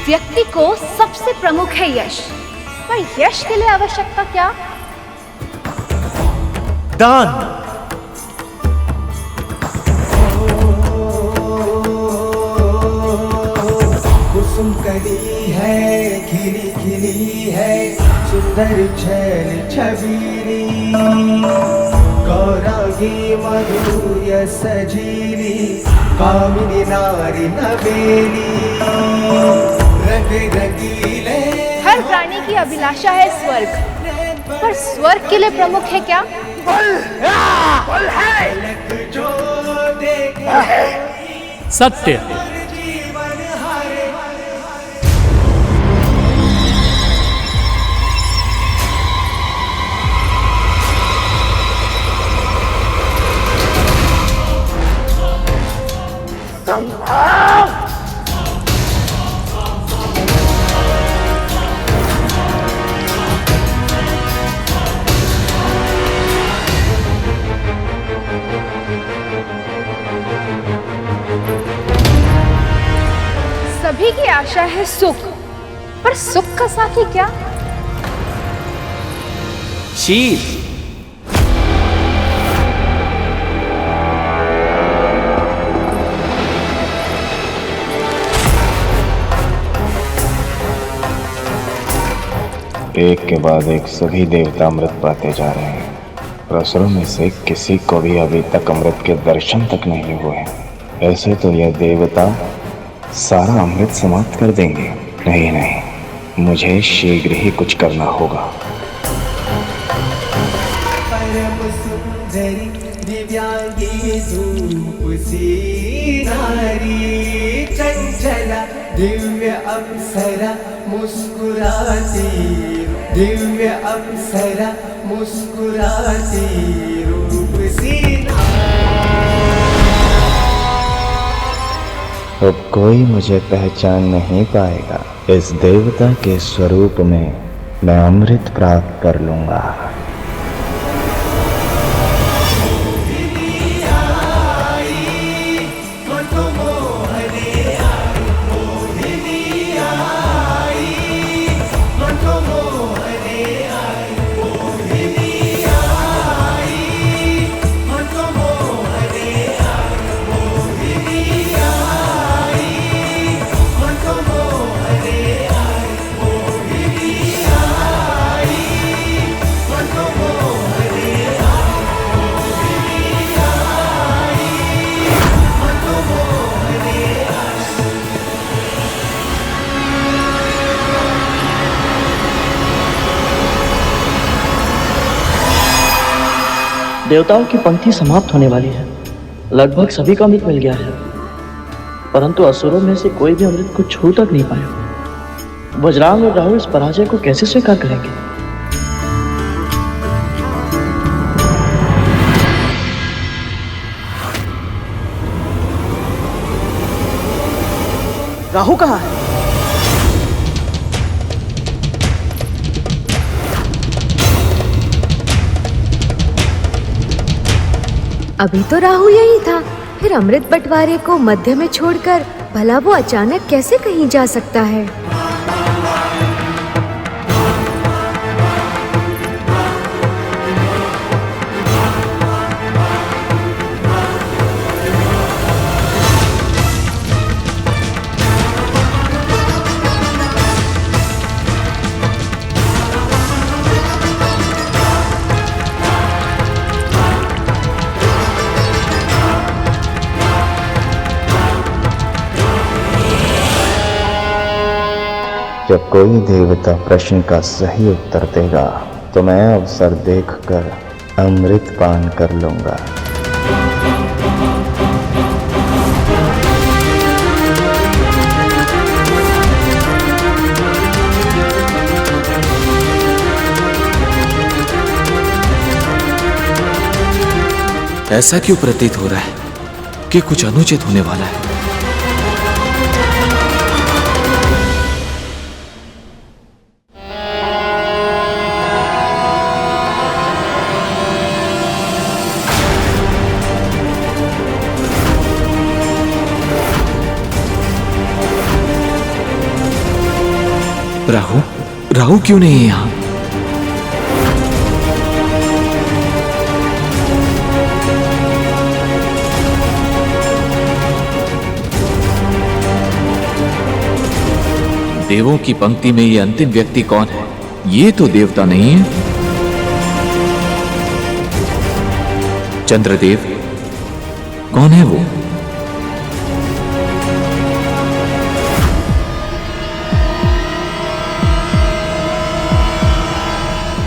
व्यक्ति को सबसे प्रमुख है यश, पर यश के लिए आवश्यकता क्या? दान। कुसुम कली है, खिली खिली है, सुंदर छैल छबीली, गौरांगी मधुर्य सजीली, कामिनी नारी नवेली, रंग रंगीले। हर प्राणी की अभिलाषा है स्वर्ग, पर स्वर्ग के लिए प्रमुख है क्या? सत्य। सभी की आशा है सुख, पर सुख का साथी क्या? शील। एक के बाद एक सभी देवता अमृत पाते जा रहे हैं, पर असुरों में से किसी को भी अभी तक अमृत के दर्शन तक नहीं हुए। ऐसे तो यह देवता सारा अमृत समाप्त कर देंगे। नहीं नहीं, मुझे शीघ्र ही कुछ करना होगा। परम सुंदरी दिव्यांगी धूप सी नारी, चंचला दिव्य अप्सरा मुस्कुराती, दिव्य अप्सरा मुस्कुराती, रूप सी अब कोई मुझे पहचान नहीं पाएगा। इस देवता के स्वरूप में मैं अमृत प्राप्त कर लूंगा। देवताओं की पंक्ति समाप्त होने वाली है। लगभग सभी का अमृत मिल गया है, परंतु असुरों में से कोई भी अमृत को छू तक नहीं पाया। वज्रांग और राहुल इस पराजय को कैसे स्वीकार करेंगे? राहु कहाँ है? अभी तो राहु यही था, फिर अमृत बंटवारे को मध्य में छोड़कर भला वो अचानक कैसे कहीं जा सकता है? जब कोई देवता प्रश्न का सही उत्तर देगा तो मैं अवसर देखकर अमृत पान कर लूंगा। ऐसा क्यों प्रतीत हो रहा है कि कुछ अनुचित होने वाला है? राहु राहु क्यों नहीं है यहां? देवों की पंक्ति में ये अंतिम व्यक्ति कौन है? ये तो देवता नहीं है। चंद्रदेव कौन है वो?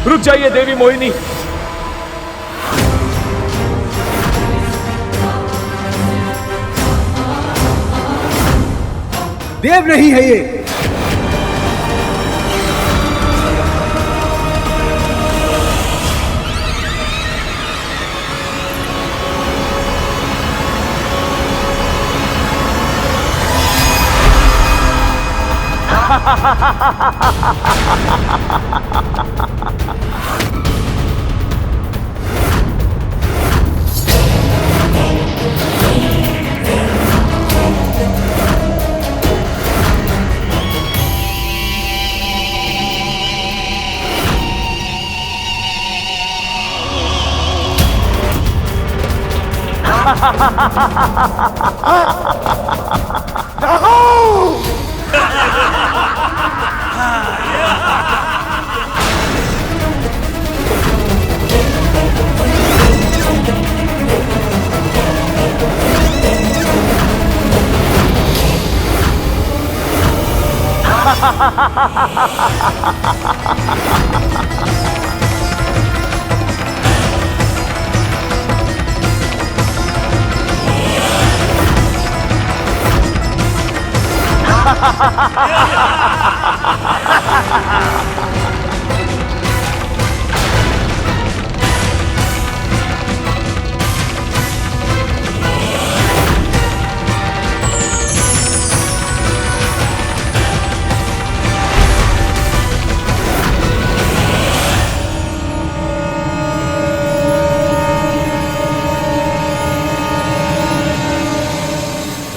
रुक जाइए देवी मोहिनी। देव नहीं है ये।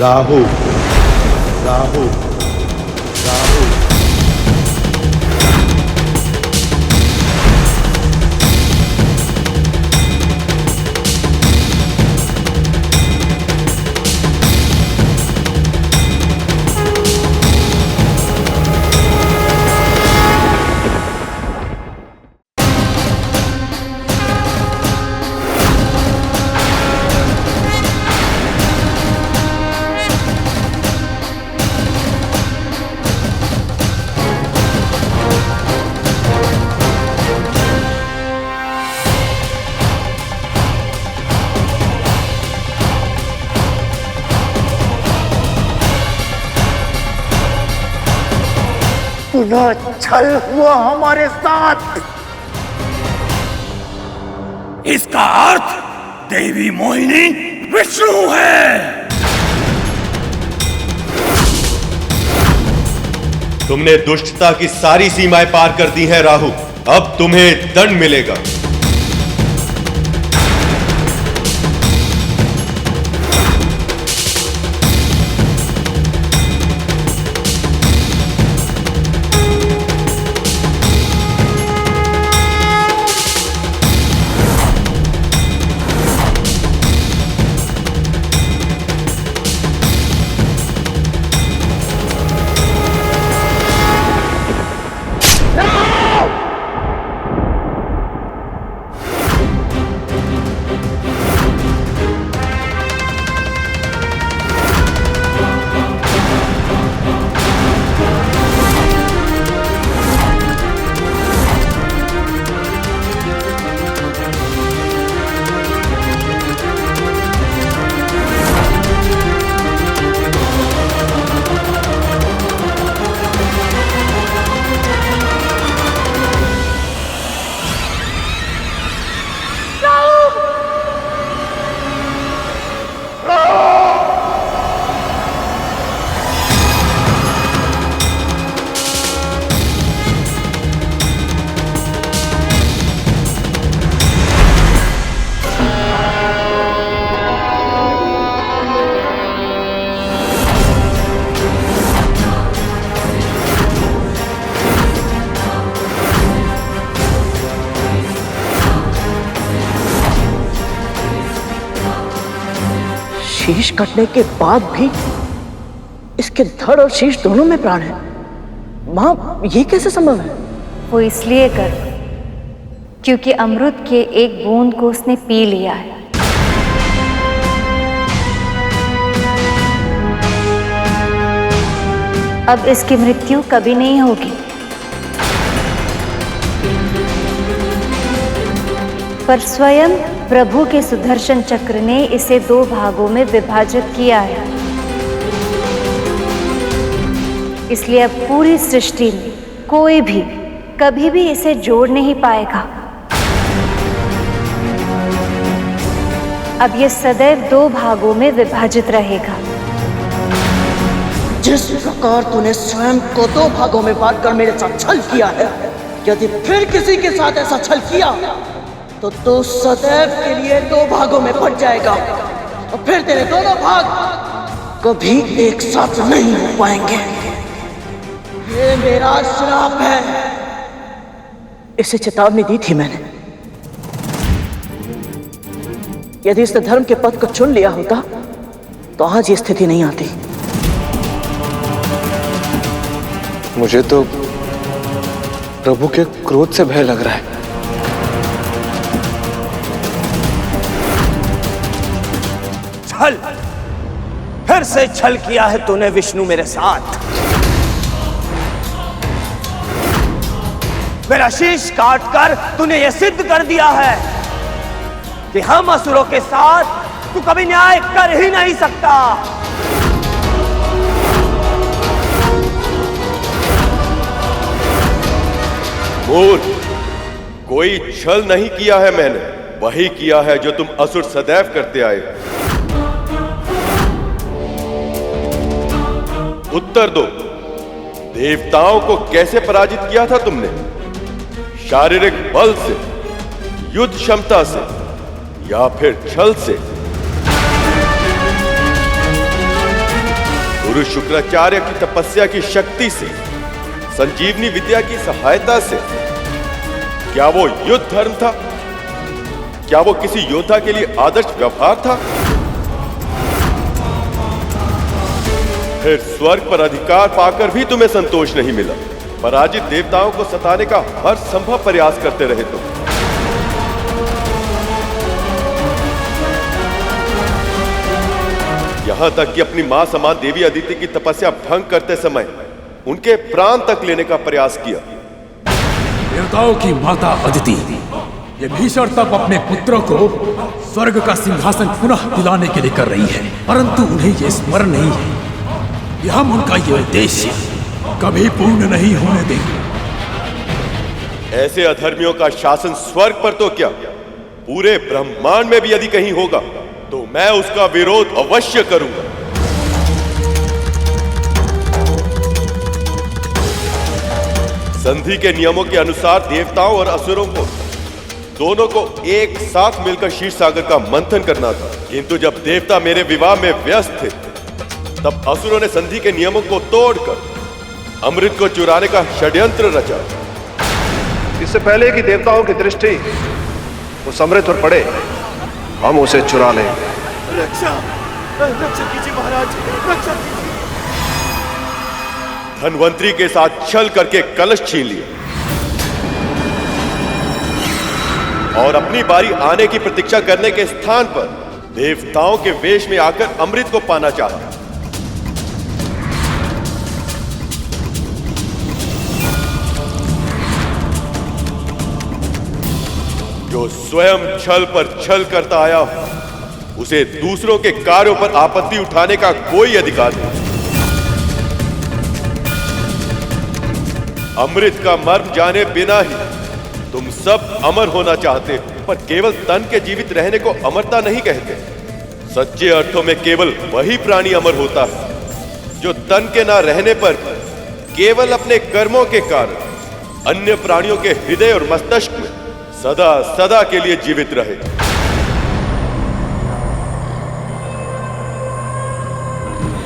राहु राहु राहु इतना छल हुआ हमारे साथ। इसका अर्थ देवी मोहिनी विष्णु है। तुमने दुष्टता की सारी सीमाएं पार कर दी हैं राहु। अब तुम्हें दंड मिलेगा। शीश कटने के बाद भी इसके धड़ और शीश दोनों में प्राण है। माँ, ये कैसे संभव है? वो इसलिए कर क्योंकि अमृत के एक बूंद को उसने पी लिया है। अब इसकी मृत्यु कभी नहीं होगी, पर स्वयं प्रभु के सुदर्शन चक्र ने इसे 2 भागों में विभाजित किया है। इसलिए अब पूरी सृष्टि में कोई भी कभी भी इसे जोड़ नहीं पाएगा। अब ये सदैव 2 भागों में विभाजित रहेगा। जिस प्रकार तूने स्वयं को 2 भागों में बांट कर मेरे साथ छल किया है, यदि फिर किसी के साथ ऐसा छल किया तो तू सदैव के लिए 2 भागों में बट जाएगा और फिर तेरे दोनों भाग कभी एक साथ नहीं हो पाएंगे। ये मेरा श्राप है। इसे चेतावनी दी थी मैंने। यदि इसने धर्म के पथ को चुन लिया होता तो आज ये स्थिति नहीं आती। मुझे तो प्रभु के क्रोध से भय लग रहा है। छल, फिर से छल किया है तूने विष्णु मेरे साथ। मेरा शीश काटकर तूने यह सिद्ध कर दिया है कि हम असुरों के साथ तू कभी न्याय कर ही नहीं सकता। मूर्ख, कोई छल नहीं किया है मैंने, वही किया है जो तुम असुर सदैव करते आए। उत्तर दो, देवताओं को कैसे पराजित किया था तुमने? शारीरिक बल से, युद्ध क्षमता से, या फिर छल से? गुरु शुक्राचार्य की तपस्या की शक्ति से, संजीवनी विद्या की सहायता से? क्या वो युद्ध धर्म था? क्या वो किसी योद्धा के लिए आदर्श व्यवहार था? फिर स्वर्ग पर अधिकार पाकर भी तुम्हें संतोष नहीं मिला। पराजित देवताओं को सताने का हर संभव प्रयास करते रहे तुम। यहां तक कि अपनी मां समान देवी अदिति की तपस्या भंग करते समय उनके प्राण तक लेने का प्रयास किया। देवताओं की माता अदिति ये भीषण तप अपने पुत्रों को स्वर्ग का सिंहासन पुनः दिलाने के लिए कर रही है, परंतु उन्हें ये स्मरण नहीं है कि हम उनका ये उद्देश्य कभी पूर्ण नहीं होने देंगे। ऐसे अधर्मियों का शासन स्वर्ग पर तो क्या, पूरे ब्रह्मांड में भी यदि कहीं होगा तो मैं उसका विरोध अवश्य करूंगा। संधि के नियमों के अनुसार देवताओं और असुरों को दोनों को एक साथ मिलकर क्षीर सागर का मंथन करना था, किंतु जब देवता मेरे विवाह में व्यस्त थे तब असुरों ने संधि के नियमों को तोड़कर अमृत को चुराने का षड्यंत्र रचा। इससे पहले कि देवताओं की दृष्टि उस अमृत पर पड़े, हम उसे चुरा लें। रक्षा कीजिए महाराज, रक्षा कीजिए। धनवंतरी के साथ छल करके कलश छीन लिया और अपनी बारी आने की प्रतीक्षा करने के स्थान पर देवताओं के वेश में आकर अमृत को पाना चाहा। जो स्वयं छल पर छल करता आया हो, उसे दूसरों के कार्यों पर आपत्ति उठाने का कोई अधिकार नहीं। अमृत का मर्म जाने बिना ही तुम सब अमर होना चाहते हो, पर केवल तन के जीवित रहने को अमरता नहीं कहते। सच्चे अर्थों में केवल वही प्राणी अमर होता है जो तन के ना रहने पर केवल अपने कर्मों के कारण अन्य प्राणियों के हृदय और मस्तिष्क में सदा सदा के लिए जीवित रहे।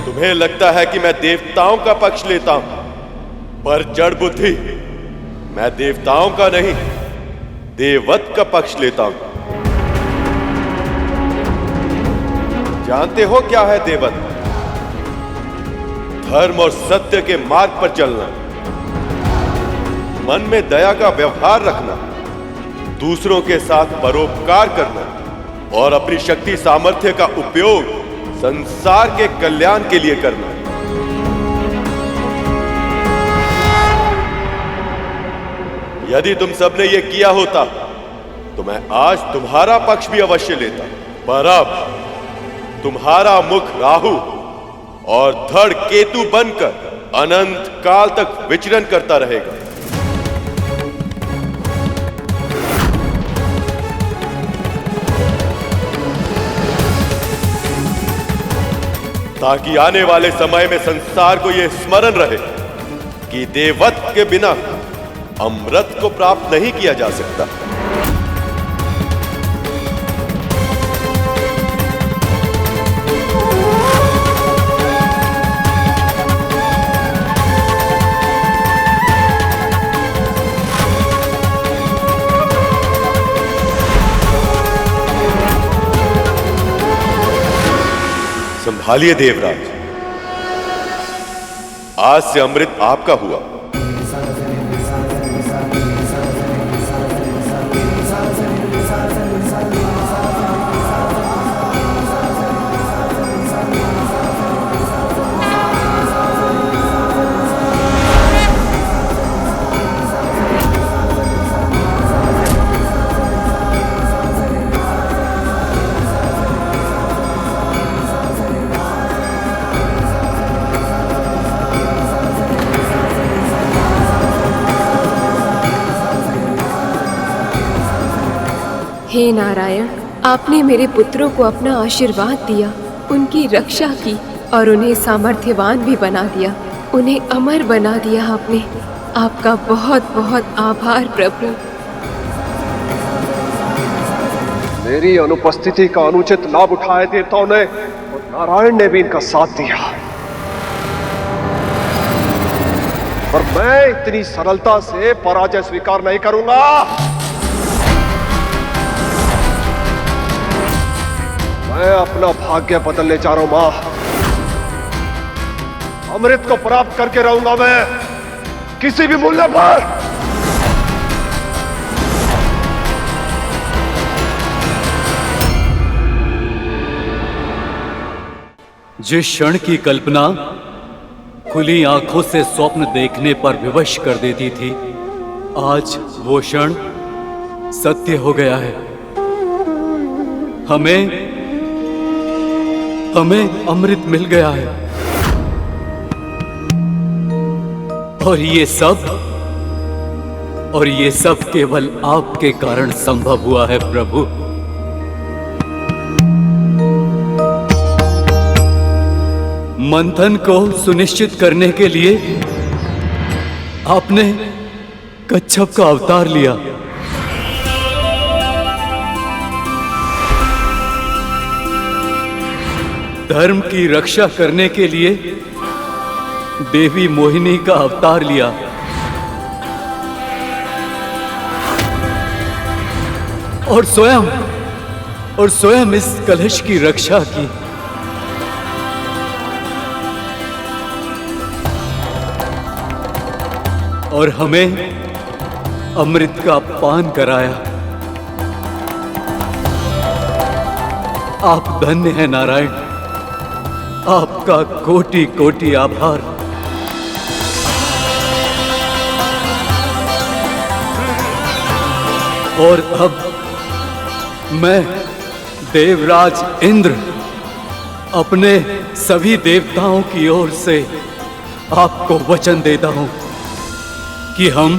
तुम्हें लगता है कि मैं देवताओं का पक्ष लेता हूं, पर जड़ बुद्धि, मैं देवताओं का नहीं देववत का पक्ष लेता हूं। जानते हो क्या है देववत? धर्म और सत्य के मार्ग पर चलना, मन में दया का व्यवहार रखना, दूसरों के साथ परोपकार करना और अपनी शक्ति सामर्थ्य का उपयोग संसार के कल्याण के लिए करना। यदि तुम सबने ये किया होता तो मैं आज तुम्हारा पक्ष भी अवश्य लेता, पर अब तुम्हारा मुख राहु और धड़ केतु बनकर अनंत काल तक विचरण करता रहेगा। ताकि आने वाले समय में संसार को यह स्मरण रहे कि देववत के बिना अमृत को प्राप्त नहीं किया जा सकता। संभालिए देवराज, आज से अमृत आपका हुआ। हे नारायण, आपने मेरे पुत्रों को अपना आशीर्वाद दिया, उनकी रक्षा की और उन्हें सामर्थ्यवान भी बना दिया, उन्हें अमर बना दिया आपने। आपका बहुत बहुत आभार प्रभु। मेरी अनुपस्थिति का अनुचित लाभ उठाए देवताओं ने और नारायण ने भी इनका साथ दिया, पर मैं इतनी सरलता से पराजय स्वीकार नहीं करूंगा। मैं अपना भाग्य बदलने जा रहा हूं मां। अमृत को प्राप्त करके रहूंगा मैं, किसी भी मूल्य पर। जिस क्षण की कल्पना खुली आंखों से स्वप्न देखने पर विवश कर देती थी, आज वो क्षण सत्य हो गया है। हमें अमृत मिल गया है। और ये सब केवल आपके कारण संभव हुआ है प्रभु। मंथन को सुनिश्चित करने के लिए आपने कच्छप का अवतार लिया। धर्म की रक्षा करने के लिए देवी मोहिनी का अवतार लिया। और स्वयं इस कलश की रक्षा की। और हमें अमृत का पान कराया। आप धन्य हैं नारायण, आपका कोटि कोटि आभार। और अब मैं देवराज इंद्र अपने सभी देवताओं की ओर से आपको वचन देता हूं कि हम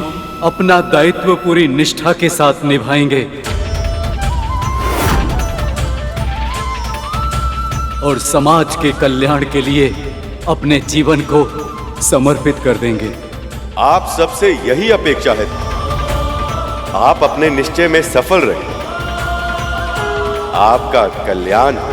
अपना दायित्व पूरी निष्ठा के साथ निभाएंगे और समाज के कल्याण के लिए अपने जीवन को समर्पित कर देंगे। आप सबसे यही अपेक्षा है। आप अपने निश्चय में सफल रहे। आपका कल्याण हो।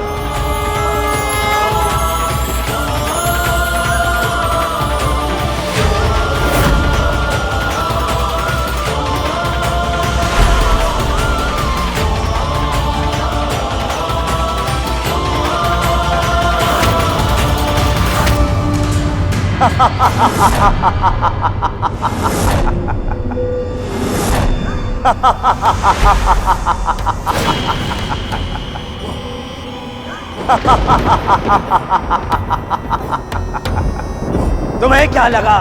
तुम्हें क्या लगा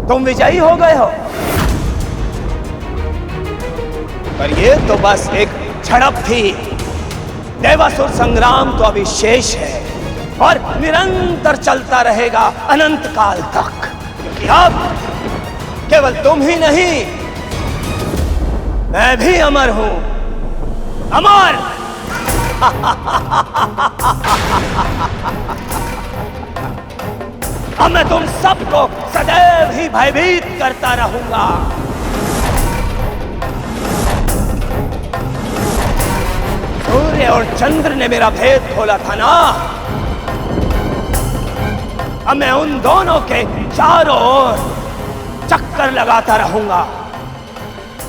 तुम विजयी हो गए हो? पर ये तो बस एक झड़प थी। देवासुर संग्राम तो अभी शेष है और निरंतर चलता रहेगा अनंत काल तक। क्योंकि अब केवल तुम ही नहीं, मैं भी अमर हूं। अमर! अब मैं तुम सबको सदैव ही भयभीत करता रहूंगा। सूर्य और चंद्र ने मेरा भेद खोला था ना, अब मैं उन दोनों के चारों ओर चक्कर लगाता रहूंगा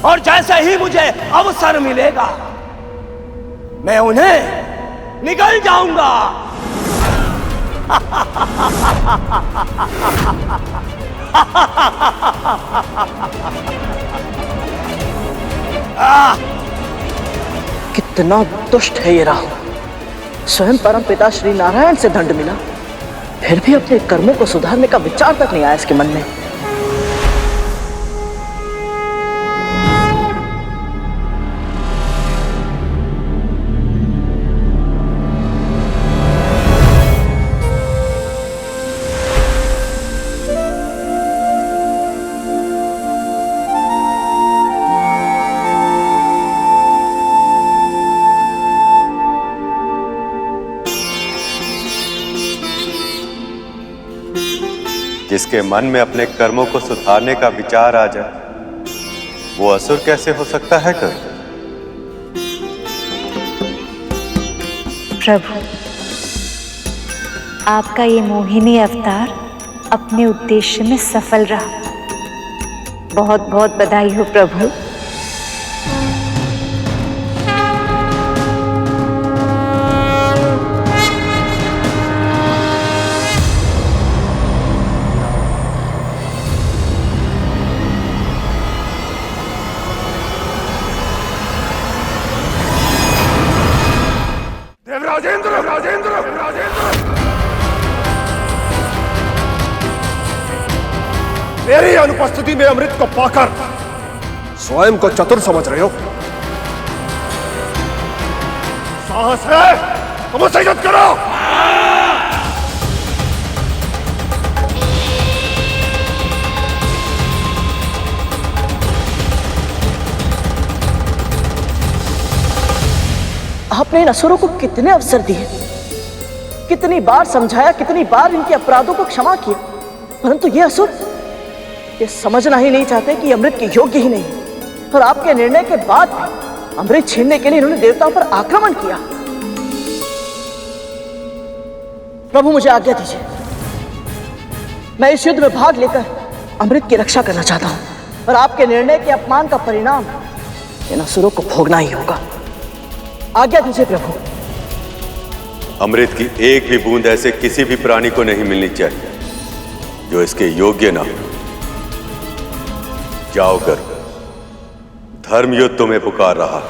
और जैसे ही मुझे अवसर मिलेगा मैं उन्हें निगल जाऊंगा। कितना दुष्ट है ये राहु। स्वयं परम पिता श्री नारायण से दंड मिला, फिर भी अपने कर्मों को सुधारने का विचार तक नहीं आया इसके मन में। जिसके मन में अपने कर्मों को सुधारने का विचार आ जाए वो असुर कैसे हो सकता है कर? प्रभु, आपका ये मोहिनी अवतार अपने उद्देश्य में सफल रहा। बहुत बहुत बधाई हो प्रभु। मेरी अनुपस्थिति में अमृत को पाकर स्वयं को चतुर समझ रहे हो? साहस है तो मुझसे युद्ध करो। आपने इन असुरों को कितने अवसर दिए, कितनी बार समझाया, कितनी बार इनके अपराधों को क्षमा किया, परंतु ये असुर ये समझना ही नहीं चाहते कि अमृत के योग्य ही नहीं। और आपके निर्णय के बाद भी अमृत छीनने के लिए इन्होंने देवताओं पर आक्रमण किया। प्रभु मुझे आज्ञा दीजिए, मैं इस युद्ध में भाग लेकर अमृत की रक्षा करना चाहता हूं, और आपके निर्णय के अपमान का परिणाम इन असुरों को भोगना ही होगा। आज्ञा दीजिए प्रभु। अमृत की एक भी बूंद ऐसे किसी भी प्राणी को नहीं मिलनी चाहिए जो इसके योग्य ना हो। जाओ कर, धर्म युद्ध तुम्हें पुकार रहा।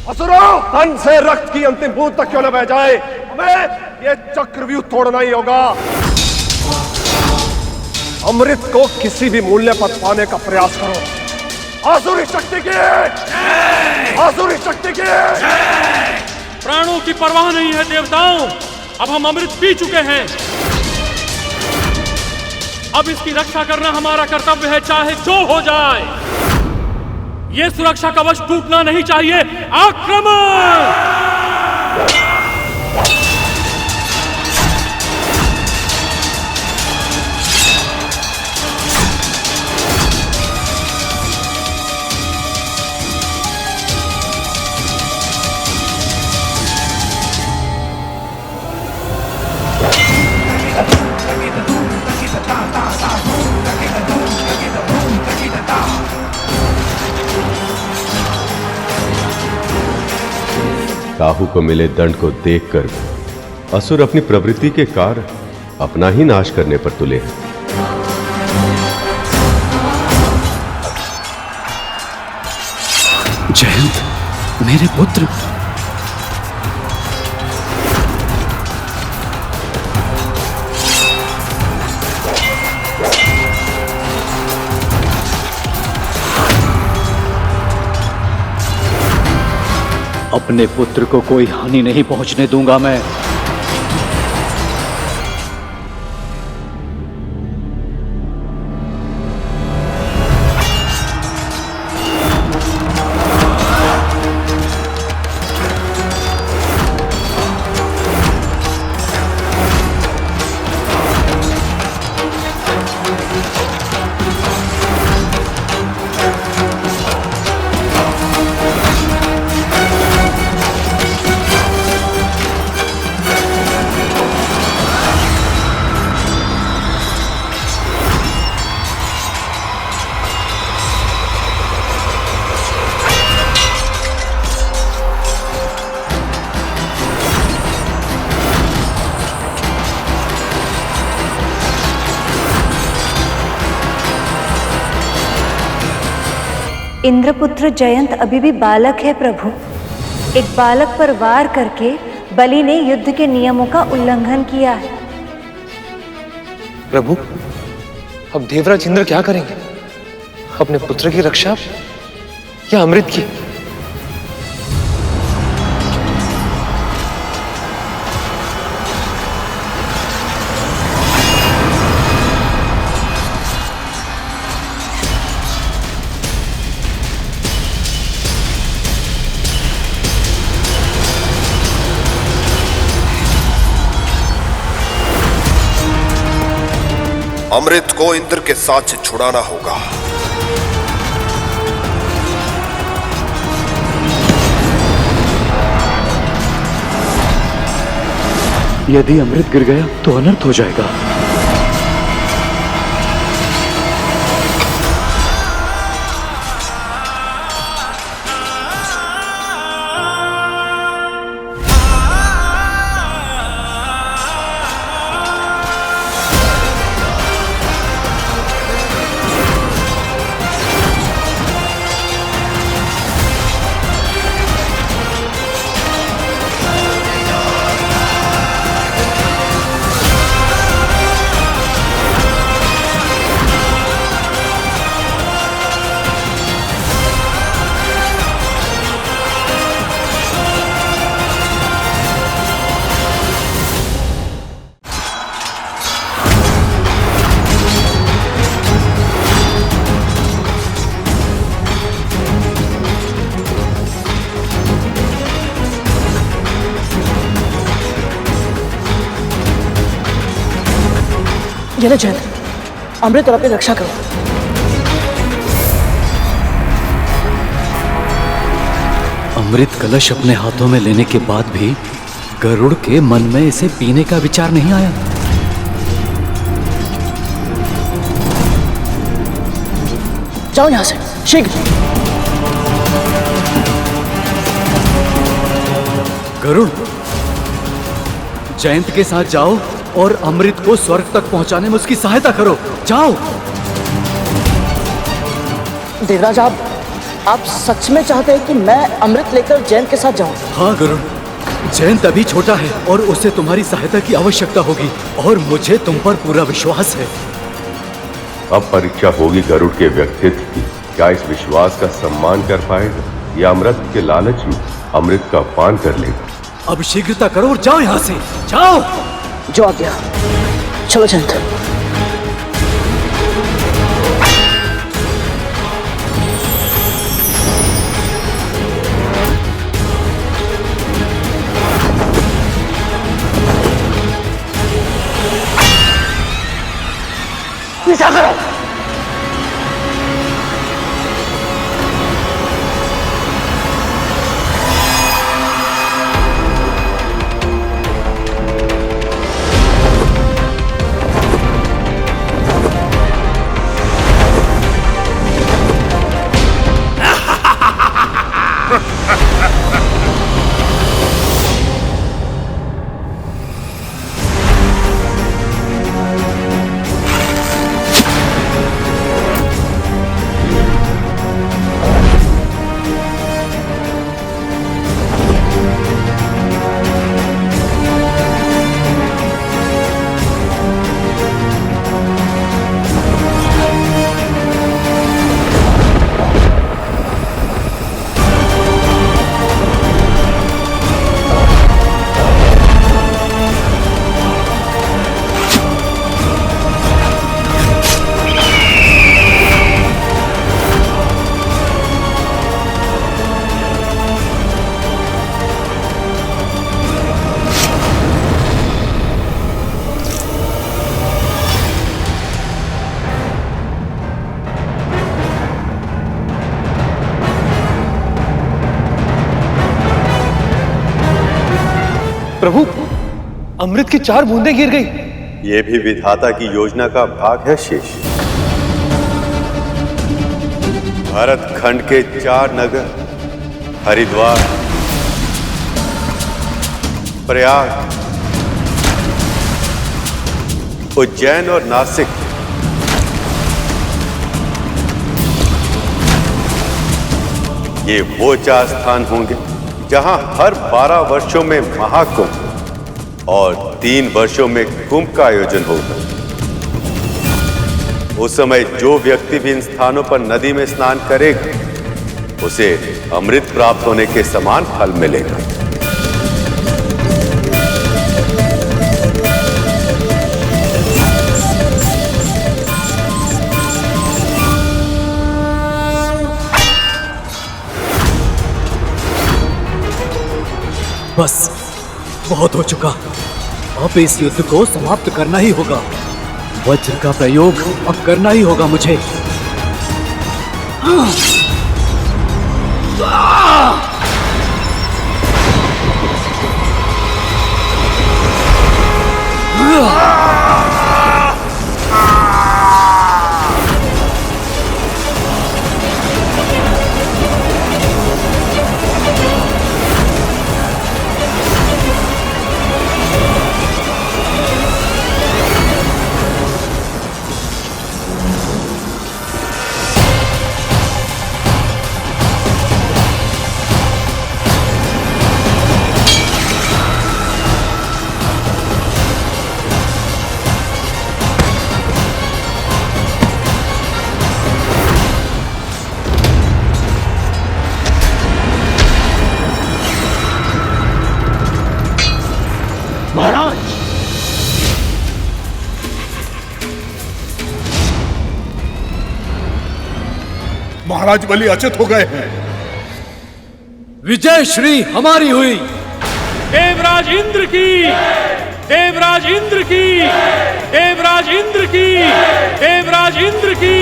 असुरों, तन से रक्त की अंतिम बूंद तक क्यों न बह जाए, हमें ये चक्रव्यूह तोड़ना ही होगा। अमृत को किसी भी मूल्य पर पाने का प्रयास करो। आसुरी शक्ति की, आसुरी शक्ति की। प्राणों की परवाह नहीं है देवताओं, अब हम अमृत पी चुके हैं। अब इसकी रक्षा करना हमारा कर्तव्य है, चाहे जो हो जाए। ये सुरक्षा कवच टूटना नहीं चाहिए। आक्रमण! राहु को मिले दंड को देखकर असुर अपनी प्रवृत्ति के कारण अपना ही नाश करने पर तुले हैं। जयंत, मेरे पुत्र। अपने पुत्र को कोई हानि नहीं पहुंचने दूंगा मैं। इंद्रपुत्र जयंत अभी भी बालक है प्रभु। एक बालक पर वार करके बलि ने युद्ध के नियमों का उल्लंघन किया है। प्रभु, अब देवराज इंद्र क्या करेंगे? अपने पुत्र की रक्षा या अमृत की? अमृत को इंद्र के साथ से छुड़ाना होगा। यदि अमृत गिर गया तो अनर्थ हो जाएगा। ये ले जयंत, अमृत और अपनी रक्षा करो। अमृत कलश अपने हाथों में लेने के बाद भी गरुड़ के मन में इसे पीने का विचार नहीं आया। जाओ यहां से शीघ्र। गरुड़, जयंत के साथ जाओ और अमृत को स्वर्ग तक पहुंचाने में उसकी सहायता करो। जाओ। देवराज, आप सच में चाहते हैं कि मैं अमृत लेकर जयंत के साथ जाऊं? हाँ गरुड़, जयंत अभी छोटा है और उसे तुम्हारी सहायता की आवश्यकता होगी और मुझे तुम पर पूरा विश्वास है। अब परीक्षा होगी गरुड़ के व्यक्तित्व की। क्या इस विश्वास का सम्मान कर पाएगा या अमृत के लालच में अमृत का पान कर लेगा? अब शीघ्रता करो और जाओ यहाँ से, जाओ। जो आज्ञा। चलो जयंत। पीछा करो। प्रभु, अमृत की 4 बूंदें गिर गई। यह भी विधाता की योजना का भाग है शेष। भारत खंड के 4 नगर हरिद्वार, प्रयाग, उज्जैन और नासिक ये वो 4 स्थान होंगे जहां हर 12 वर्षों में महाकुंभ और 3 वर्षों में कुंभ का आयोजन होगा। उस समय जो व्यक्ति भी इन स्थानों पर नदी में स्नान करेगा उसे अमृत प्राप्त होने के समान फल मिलेगा। बस बहुत हो चुका। अब इस युद्ध को समाप्त करना ही होगा। वज्र का प्रयोग अब करना ही होगा मुझे। महाराज, महाराज बलि अचेत हो गए हैं। विजय श्री हमारी हुई। देवराज इंद्र की देवराज इंद्र की, देवराज इंद्र की, देवराज इंद्र की।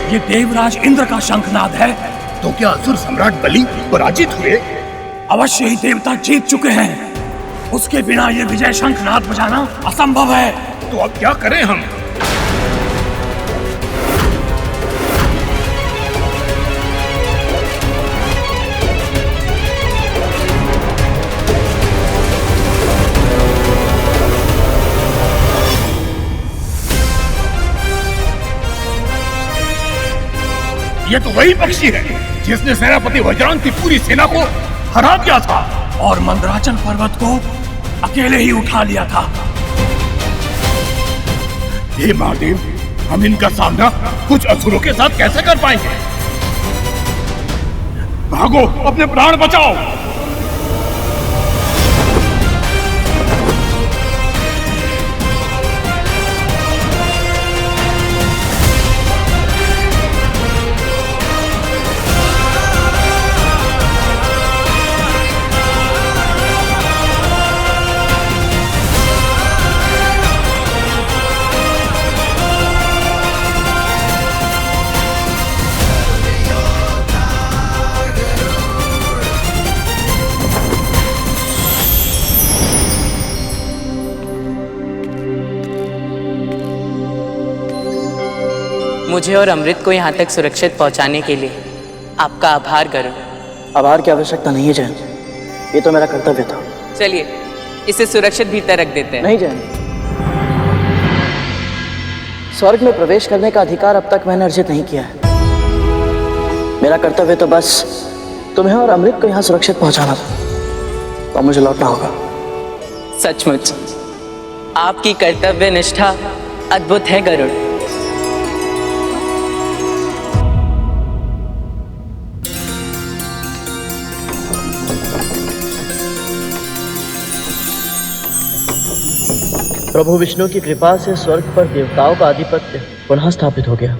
ये देवराज इंद्र का शंखनाद है। तो क्या असुर सम्राट बलि पराजित हुए? अवश्य ही देवता जीत चुके हैं। उसके बिना ये विजय शंखनाद बजाना असंभव है। तो अब क्या करें हम? ये तो वही पक्षी है जिसने सेनापति वज्रांग की पूरी सेना को हरा दिया था और मंदराचल पर्वत को अकेले ही उठा लिया था। हे महादेव, हम इनका सामना कुछ असुरों के साथ कैसे कर पाएंगे? भागो, अपने प्राण बचाओ। मुझे और अमृत को यहाँ तक सुरक्षित पहुँचाने के लिए आपका आभार करो। आभार की आवश्यकता नहीं है जैन, ये तो मेरा कर्तव्य था। चलिए इसे सुरक्षित भीतर रख देते हैं। नहीं जैन, स्वर्ग में प्रवेश करने का अधिकार अब तक मैंने अर्जित नहीं किया है। मेरा कर्तव्य तो बस तुम्हें और अमृत को यहाँ सुरक्षित पहुँचाना था, तो मुझे लौटना होगा। सचमुच आपकी कर्तव्य निष्ठा अद्भुत है गरुड़। प्रभु विष्णु की कृपा से स्वर्ग पर देवताओं का आधिपत्य पुनः स्थापित हो गया।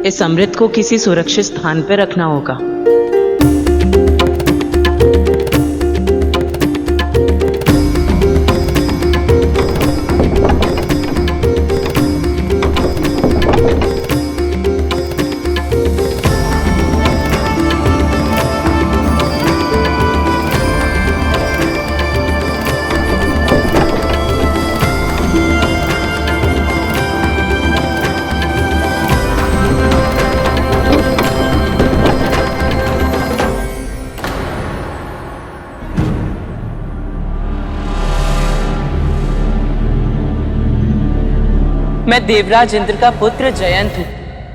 इस अमृत को किसी सुरक्षित स्थान पर रखना होगा। मैं देवराज इंद्र का पुत्र जयंत हूँ।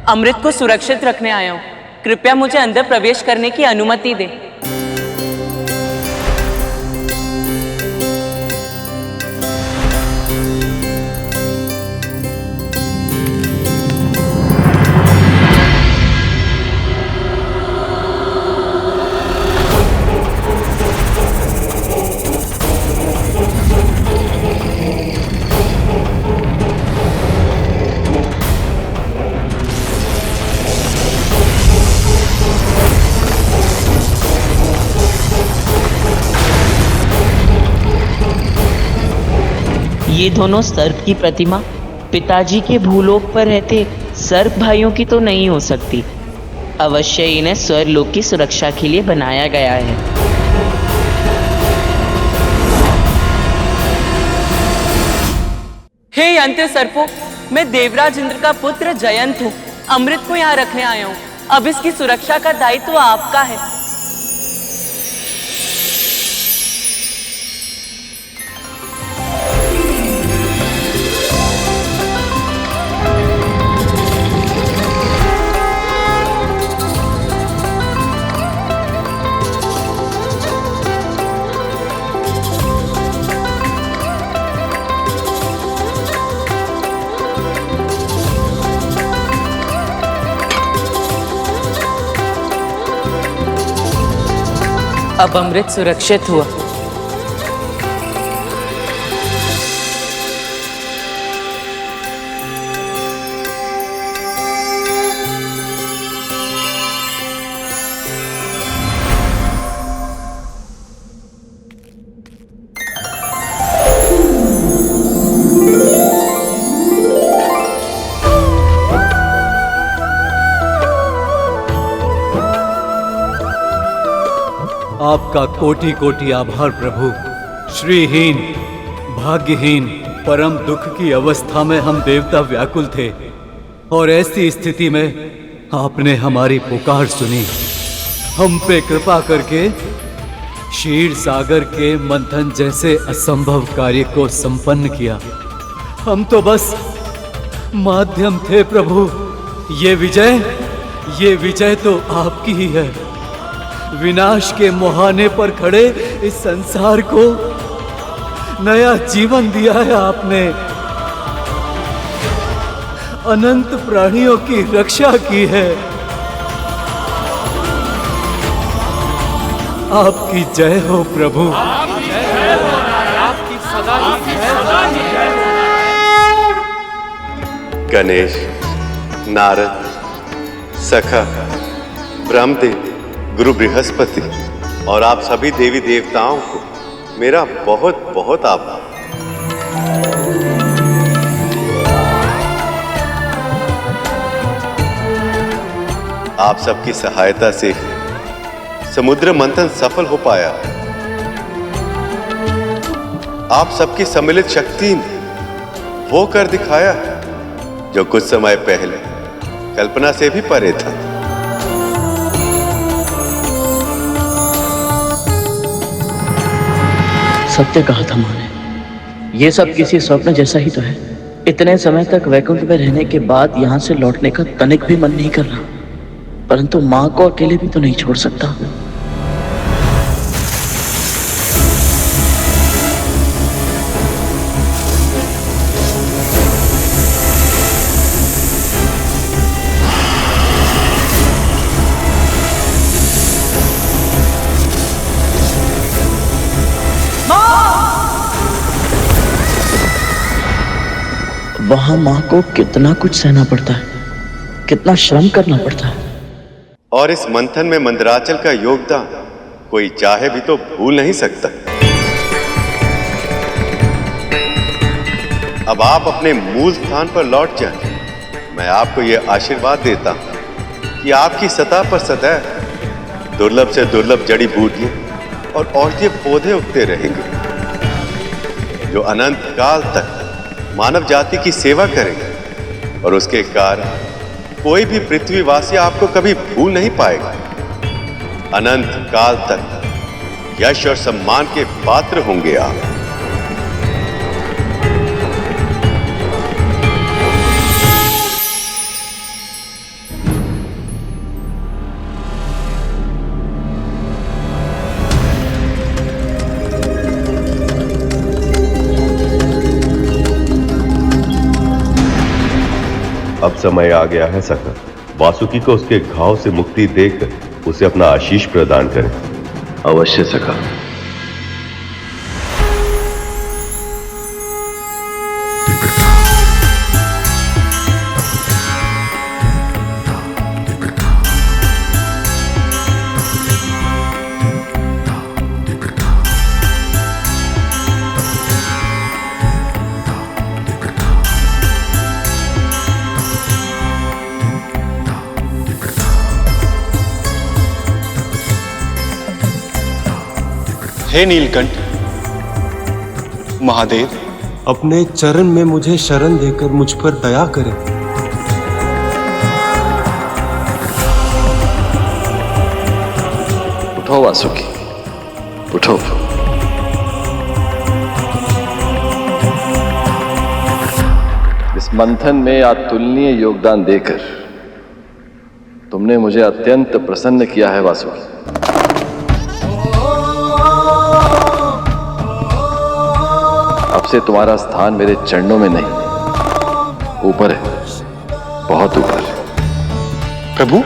अमृत को सुरक्षित रखने आया हूँ। कृपया मुझे अंदर प्रवेश करने की अनुमति दें। ये दोनों सर्प की प्रतिमा पिताजी के भूलोक पर रहते सर्प भाइयों की तो नहीं हो सकती। अवश्य इन्हें स्वर्लोक की सुरक्षा के लिए बनाया गया है। हे अंत्य सर्पों, मैं देवराज इंद्र का पुत्र जयंत हूँ। अमृत को यहाँ रखने आया हूँ। अब इसकी सुरक्षा का दायित्व आपका है। अब अमृत सुरक्षित हुआ। आपका कोटि कोटि आभार प्रभु। श्रीहीन, भाग्यहीन, परम दुख की अवस्था में हम देवता व्याकुल थे और ऐसी स्थिति में आपने हमारी पुकार सुनी। हम पे कृपा करके क्षीर सागर के मंथन जैसे असंभव कार्य को संपन्न किया। हम तो बस माध्यम थे प्रभु। ये विजय तो आपकी ही है। विनाश के मुहाने पर खड़े इस संसार को नया जीवन दिया है आपने। अनंत प्राणियों की रक्षा की है। आपकी जय हो प्रभु। गणेश, नारद, सखा, ब्रह्मदेव, गुरु बृहस्पति और आप सभी देवी देवताओं को मेरा बहुत बहुत आभार। आप सबकी सहायता से समुद्र मंथन सफल हो पाया। आप सबकी सम्मिलित शक्ति ने वो कर दिखाया जो कुछ समय पहले कल्पना से भी परे था। सत्य कहा था माँ ने। ये सब किसी स्वप्न जैसा ही तो है। इतने समय तक वैकुंठ में रहने के बाद यहाँ से लौटने का तनिक भी मन नहीं कर रहा, परंतु माँ को अकेले भी तो नहीं छोड़ सकता। वहां माँ को कितना कुछ सहना पड़ता है, कितना श्रम करना पड़ता है। और इस मंथन में मंदराचल का योगदान कोई चाहे भी तो भूल नहीं सकता। अब आप अपने मूल स्थान पर लौट जाएं। मैं आपको यह आशीर्वाद देता हूं कि आपकी सतह पर सदैव दुर्लभ से दुर्लभ जड़ी बूटियां और औषधीय पौधे उगते रहेंगे, जो अनंत काल तक मानव जाति की सेवा करेंगे। और उसके कारण कोई भी पृथ्वीवासी आपको कभी भूल नहीं पाएगा। अनंत काल तक यश और सम्मान के पात्र होंगे आप। अब समय आ गया है सखा, वासुकी को उसके घाव से मुक्ति देकर उसे अपना आशीष प्रदान करें। अवश्य सखा। हे नीलकंठ, महादेव, अपने चरण में मुझे शरण देकर मुझ पर दया करें। उठो वासुकी, उठो। इस मंथन में अतुलनीय योगदान देकर तुमने मुझे अत्यंत प्रसन्न किया है वासुकी। अब से तुम्हारा स्थान मेरे चरणों में नहीं, ऊपर है, बहुत ऊपर। प्रभु,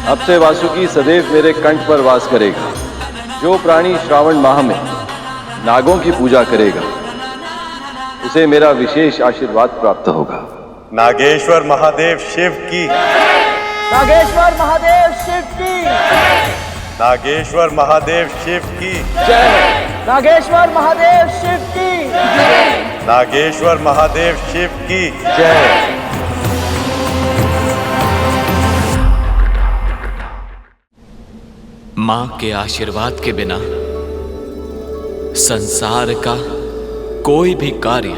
अब से वासुकी सदैव मेरे कंठ पर वास करेगा। जो प्राणी श्रावण माह में नागों की पूजा करेगा उसे मेरा विशेष आशीर्वाद प्राप्त होगा। नागेश्वर महादेव शिव की। नागेश्वर महादेव शिव की। नागेश्वर महादेव शिव की जय। नागेश्वर महादेव शिव की जय। नागेश्वर महादेव शिव की जय। मां के आशीर्वाद के बिना संसार का कोई भी कार्य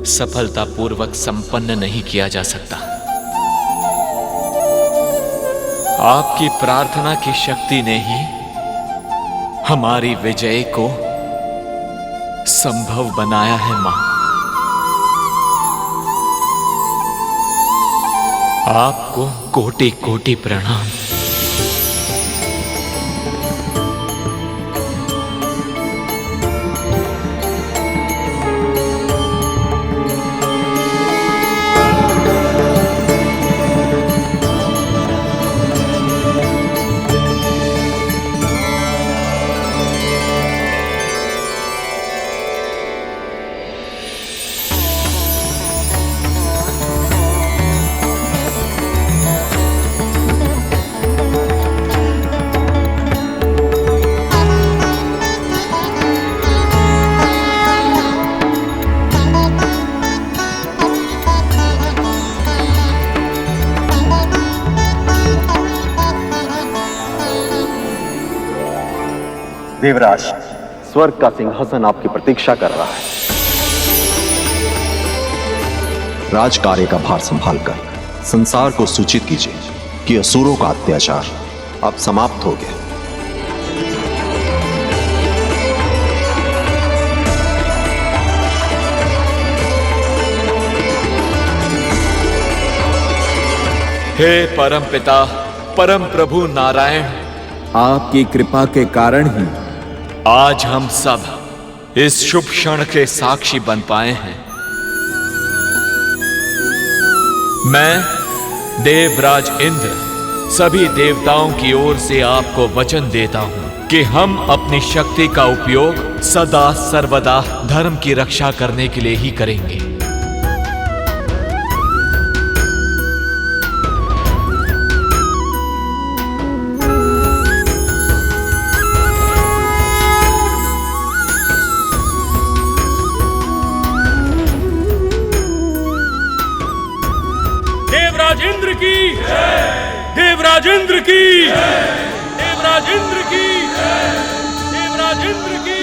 सफलतापूर्वक संपन्न नहीं किया जा सकता। आपकी प्रार्थना की शक्ति ने ही हमारी विजय को संभव बनाया है मां। आपको कोटि कोटि प्रणाम। देवराज, स्वर्ग का सिंहासन आपकी प्रतीक्षा कर रहा है। राज कार्य का भार संभालकर संसार को सूचित कीजिए कि असुरों का अत्याचार अब समाप्त हो गया। हे परम पिता, परम प्रभु नारायण, आपकी कृपा के कारण ही आज हम सब इस शुभ क्षण के साक्षी बन पाए हैं। मैं देवराज इंद्र सभी देवताओं की ओर से आपको वचन देता हूं कि हम अपनी शक्ति का उपयोग सदा सर्वदा धर्म की रक्षा करने के लिए ही करेंगे। देवराज इंद्र की, देवराज इंद्र की, देवराज इंद्र की, देवराज इंद्र की,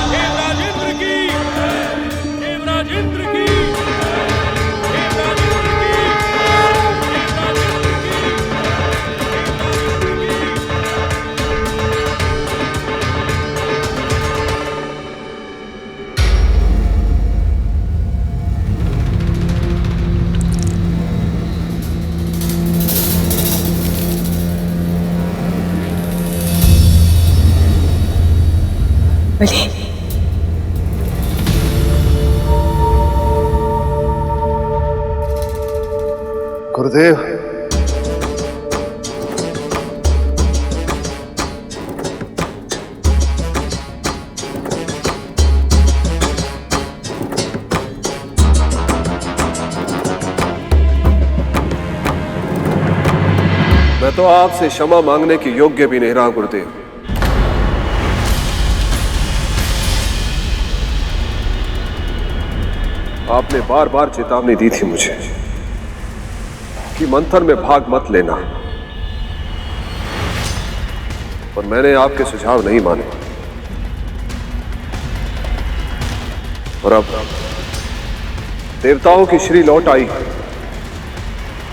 देवराज इंद्र की, देवराज इंद्र की, देवराज इंद्र की, गुरुदेव, मैं तो आपसे क्षमा मांगने के योग्य भी नहीं रहा गुरुदेव। आपने बार बार चेतावनी दी थी मुझे कि मंथन में भाग मत लेना, पर मैंने आपके सुझाव नहीं माने और अब देवताओं की श्री लौट आई,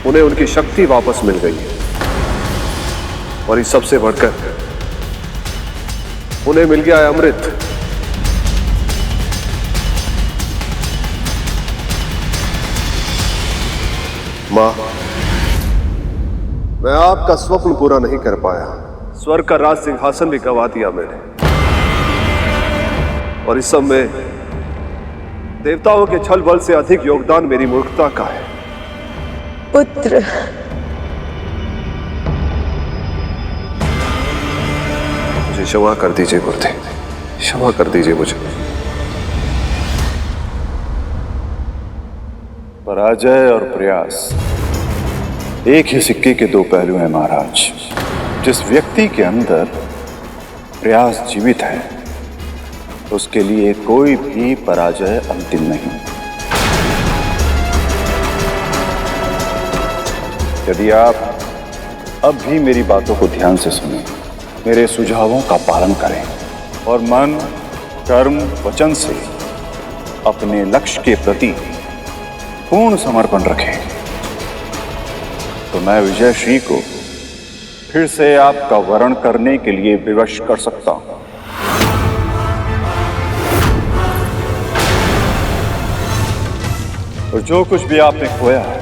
उन्हें उनकी शक्ति वापस मिल गई है और इस सबसे बढ़कर उन्हें मिल गया है अमृत। मां, मैं आपका स्वप्न पूरा नहीं कर पाया। स्वर्ग का राज सिंहासन भी गंवा दिया मैंने, और इस सब में देवताओं के छल बल से अधिक योगदान मेरी मूर्खता का है। पुत्र, मुझे क्षमा कर दीजिए गुरुदेव, क्षमा कर दीजिए मुझे। पराजय और प्रयास एक ही सिक्के के दो पहलू हैं महाराज। जिस व्यक्ति के अंदर प्रयास जीवित है, उसके लिए कोई भी पराजय अंतिम नहीं। यदि आप अब भी मेरी बातों को ध्यान से सुनें, मेरे सुझावों का पालन करें और मन, कर्म, वचन से अपने लक्ष्य के प्रति पूर्ण समर्पण रखें, तो मैं विजय श्री को फिर से आपका वरण करने के लिए विवश कर सकता हूं। और जो कुछ भी आपने खोया है,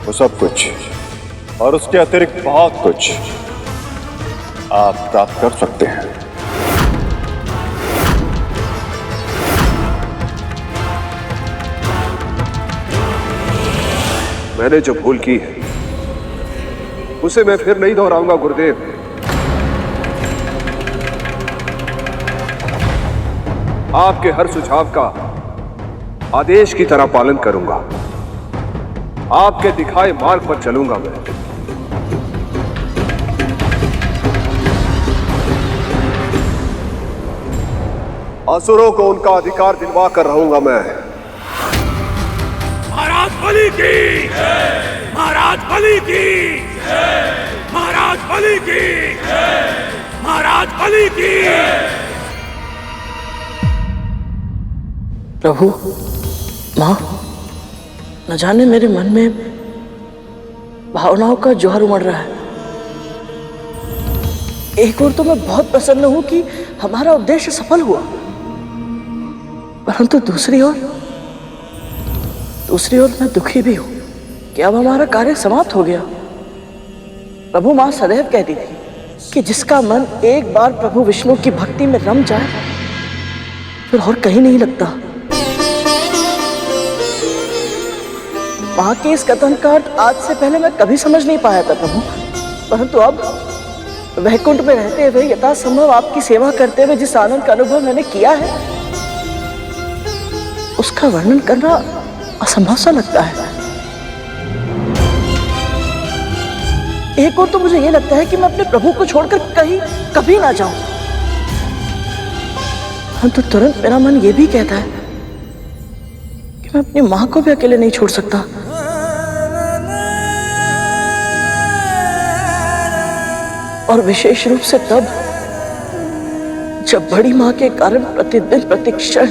वो सब कुछ और उसके अतिरिक्त बहुत कुछ आप प्राप्त कर सकते हैं। मैंने जो भूल की है उसे मैं फिर नहीं दोहराऊंगा गुरुदेव। आपके हर सुझाव का आदेश की तरह पालन करूंगा। आपके दिखाए मार्ग पर चलूंगा मैं। असुरों को उनका अधिकार दिलवा कर रहूंगा मैं। महाराज बलि की, महाराज बलि की, महाराज बलि की, महाराज बलि की। प्रभु, मां, न जाने मेरे मन में भावनाओं का ज्वार उमड़ रहा है। एक ओर तो मैं बहुत प्रसन्न हूं कि हमारा उद्देश्य सफल हुआ, परंतु दूसरी ओर मैं दुखी भी हूं कि अब हमारा कार्य समाप्त हो गया। प्रभु, मां सदैव कहती थी कि जिसका मन एक बार प्रभु विष्णु की भक्ति में रम जाए फिर और कहीं नहीं लगता। मां के इस कथन का अर्थ आज से पहले मैं कभी समझ नहीं पाया था प्रभु, परंतु अब वैकुंठ में रहते हुए यथासंभव आपकी सेवा करते हुए जिस आनंद का अनुभव मैंने किया है, उसका वर्णन करना असंभव सा लगता है। एक और तो मुझे यह लगता है कि मैं अपने प्रभु को छोड़कर कहीं कभी ना जाऊं, परंतु तुरंत मेरा मन यह भी कहता है कि मैं अपनी मां को भी अकेले नहीं छोड़ सकता। और विशेष रूप से तब जब बड़ी मां के कारण प्रतिदिन प्रतिक्षण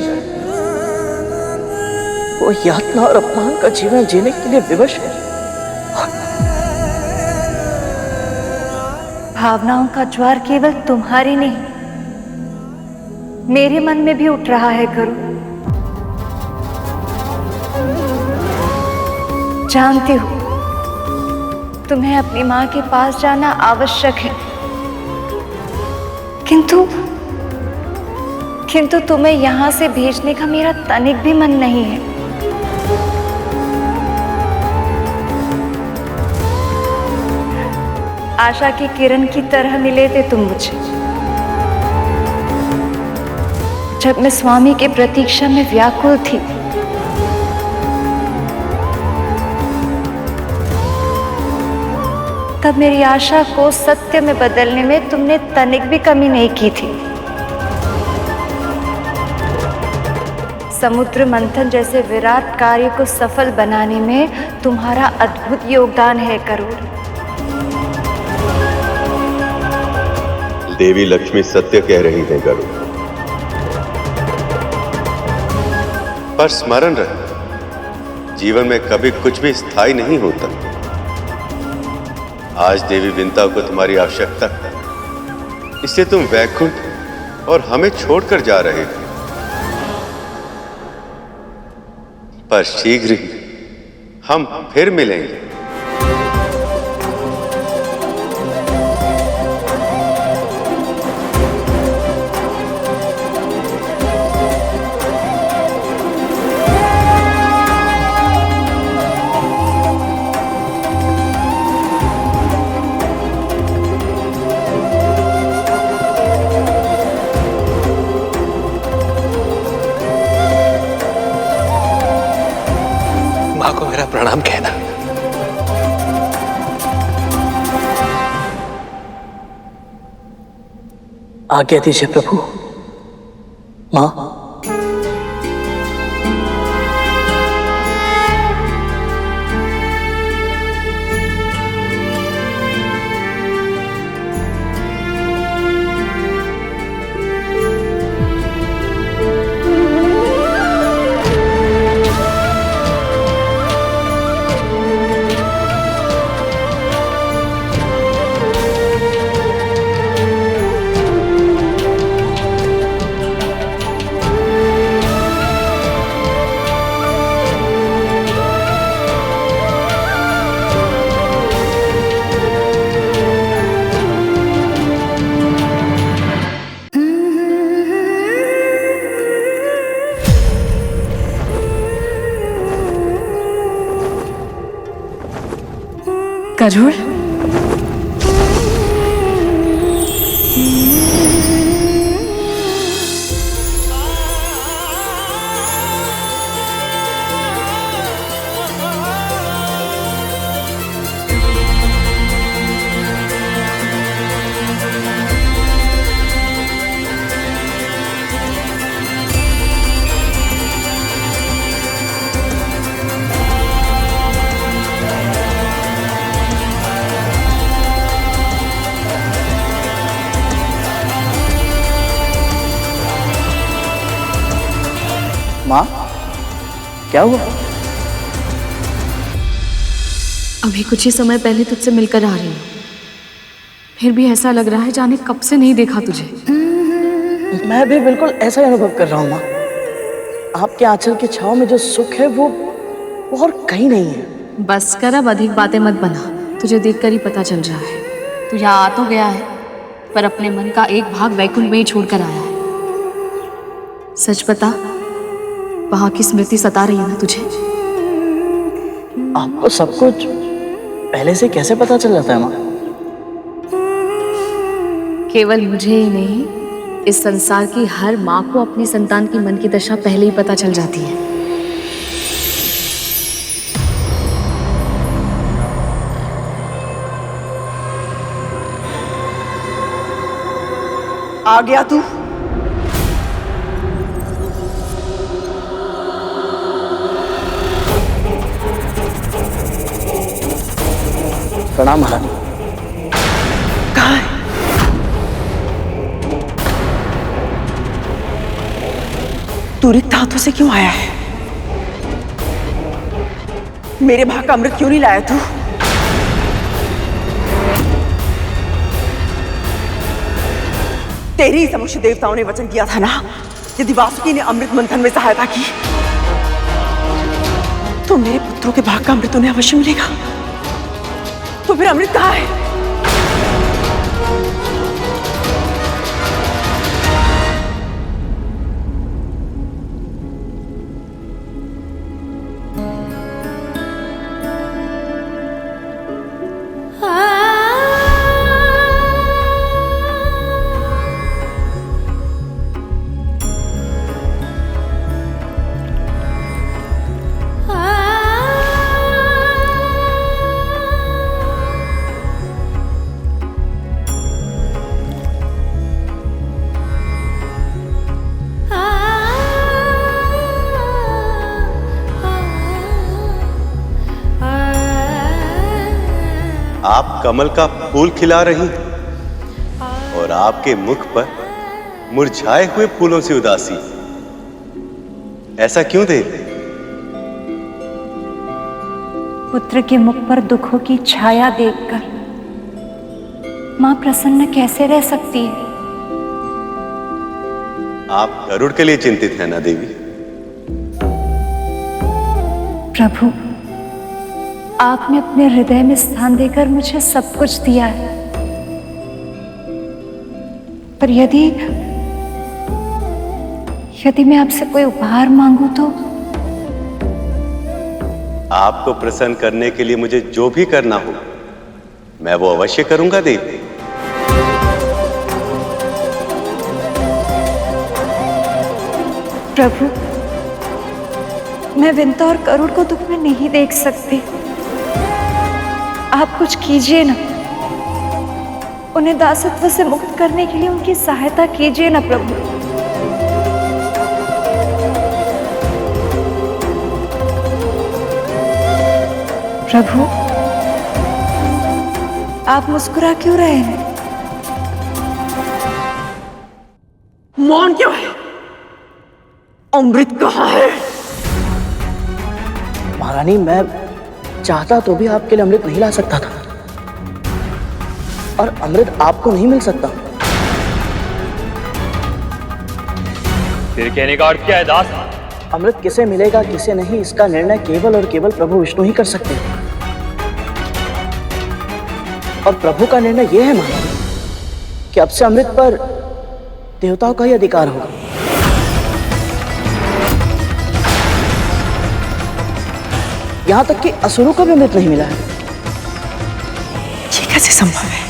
वो यातना और अपमान का जीवन जीने के लिए विवश है। भावनाओं का ज्वार केवल तुम्हारी नहीं, मेरे मन में भी उठ रहा है गुरु। जानती हूं तुम्हें अपनी मां के पास जाना आवश्यक है, किंतु तुम्हें यहां से भेजने का मेरा तनिक भी मन नहीं है। आशा की किरण की तरह मिले थे तुम मुझे जब मैं स्वामी के प्रतीक्षा में व्याकुल थी। तब मेरी आशा को सत्य में बदलने में तुमने तनिक भी कमी नहीं की थी। समुद्र मंथन जैसे विराट कार्य को सफल बनाने में तुम्हारा अद्भुत योगदान है करुण। देवी लक्ष्मी सत्य कह रही है गरुड़, पर स्मरण रहे, जीवन में कभी कुछ भी स्थायी नहीं होता। आज देवी विंता को तुम्हारी आवश्यकता है, इसलिए तुम वैकुंठ और हमें छोड़कर जा रहे थे, पर शीघ्र ही हम फिर मिलेंगे। माँ को मेरा प्रणाम कहना। आज्ञा दीजिए प्रभु। माँ, गरुड़, माँ, क्या हुआ? अभी कुछ ही समय पहले तुझसे मिलकर आ रही हूँ, फिर भी ऐसा लग रहा है जाने कब से नहीं देखा तुझे। मैं भी बिल्कुल ऐसा ही अनुभव कर रहा हूँ माँ। आपके आंचल की छाव में जो सुख है वो और कहीं नहीं है। बस कर, अब अधिक बातें मत बना। तुझे देखकर ही पता चल रहा है तू यहाँ आ तो गया है, पर अपने मन का एक भाग वैकुंठ में ही छोड़कर आया है। सच बता, वहां की स्मृति सता रही है ना तुझे? आपको सब कुछ पहले से कैसे पता चल जाता है माँ? केवल मुझे ही नहीं, इस संसार की हर माँ को अपनी संतान की मन की दशा पहले ही पता चल जाती है। आ गया तू? प्रणाम महारानी। कहाँ है? तू रिक्त हाथों से क्यों आया है? मेरे भाग का अमृत क्यों नहीं लाया तू? तेरी ही समक्ष देवताओं ने वचन दिया था ना, यदि वासुकी ने अमृत मंथन में सहायता की तो मेरे पुत्रों के भाग का अमृत उन्हें अवश्य मिलेगा। तो फिर अमृत कहाँ है? आप कमल का फूल खिला रही और आपके मुख पर मुरझाए हुए फूलों से उदासी, ऐसा क्यों देव? पुत्र के मुख पर दुखों की छाया देखकर मां प्रसन्न कैसे रह सकती है? आप गरुड़ के लिए चिंतित हैं ना देवी? प्रभु, आपने अपने हृदय में स्थान देकर मुझे सब कुछ दिया है, पर यदि मैं आपसे कोई उपहार मांगू तो? आपको प्रसन्न करने के लिए मुझे जो भी करना हो मैं वो अवश्य करूंगा देवी। प्रभु, मैं विंता और करुण को दुख में नहीं देख सकती। आप कुछ कीजिए ना, उन्हें दासत्व से मुक्त करने के लिए उनकी सहायता कीजिए ना प्रभु। प्रभु, आप मुस्कुरा क्यों रहे हैं? मौन क्यों है? अमृत कहाँ है? महारानी, मैं चाहता तो भी आपके लिए अमृत नहीं ला सकता था, और अमृत आपको नहीं मिल सकता। तेरे कहने का अर्थ क्या है दास? अमृत किसे मिलेगा किसे नहीं, इसका निर्णय केवल और केवल प्रभु विष्णु ही कर सकते हैं। और प्रभु का निर्णय यह है महारानी कि अब से अमृत पर देवताओं का ही अधिकार होगा। यहां तक कि असुरों को भी अमृत नहीं मिला है। ये कैसे संभव है?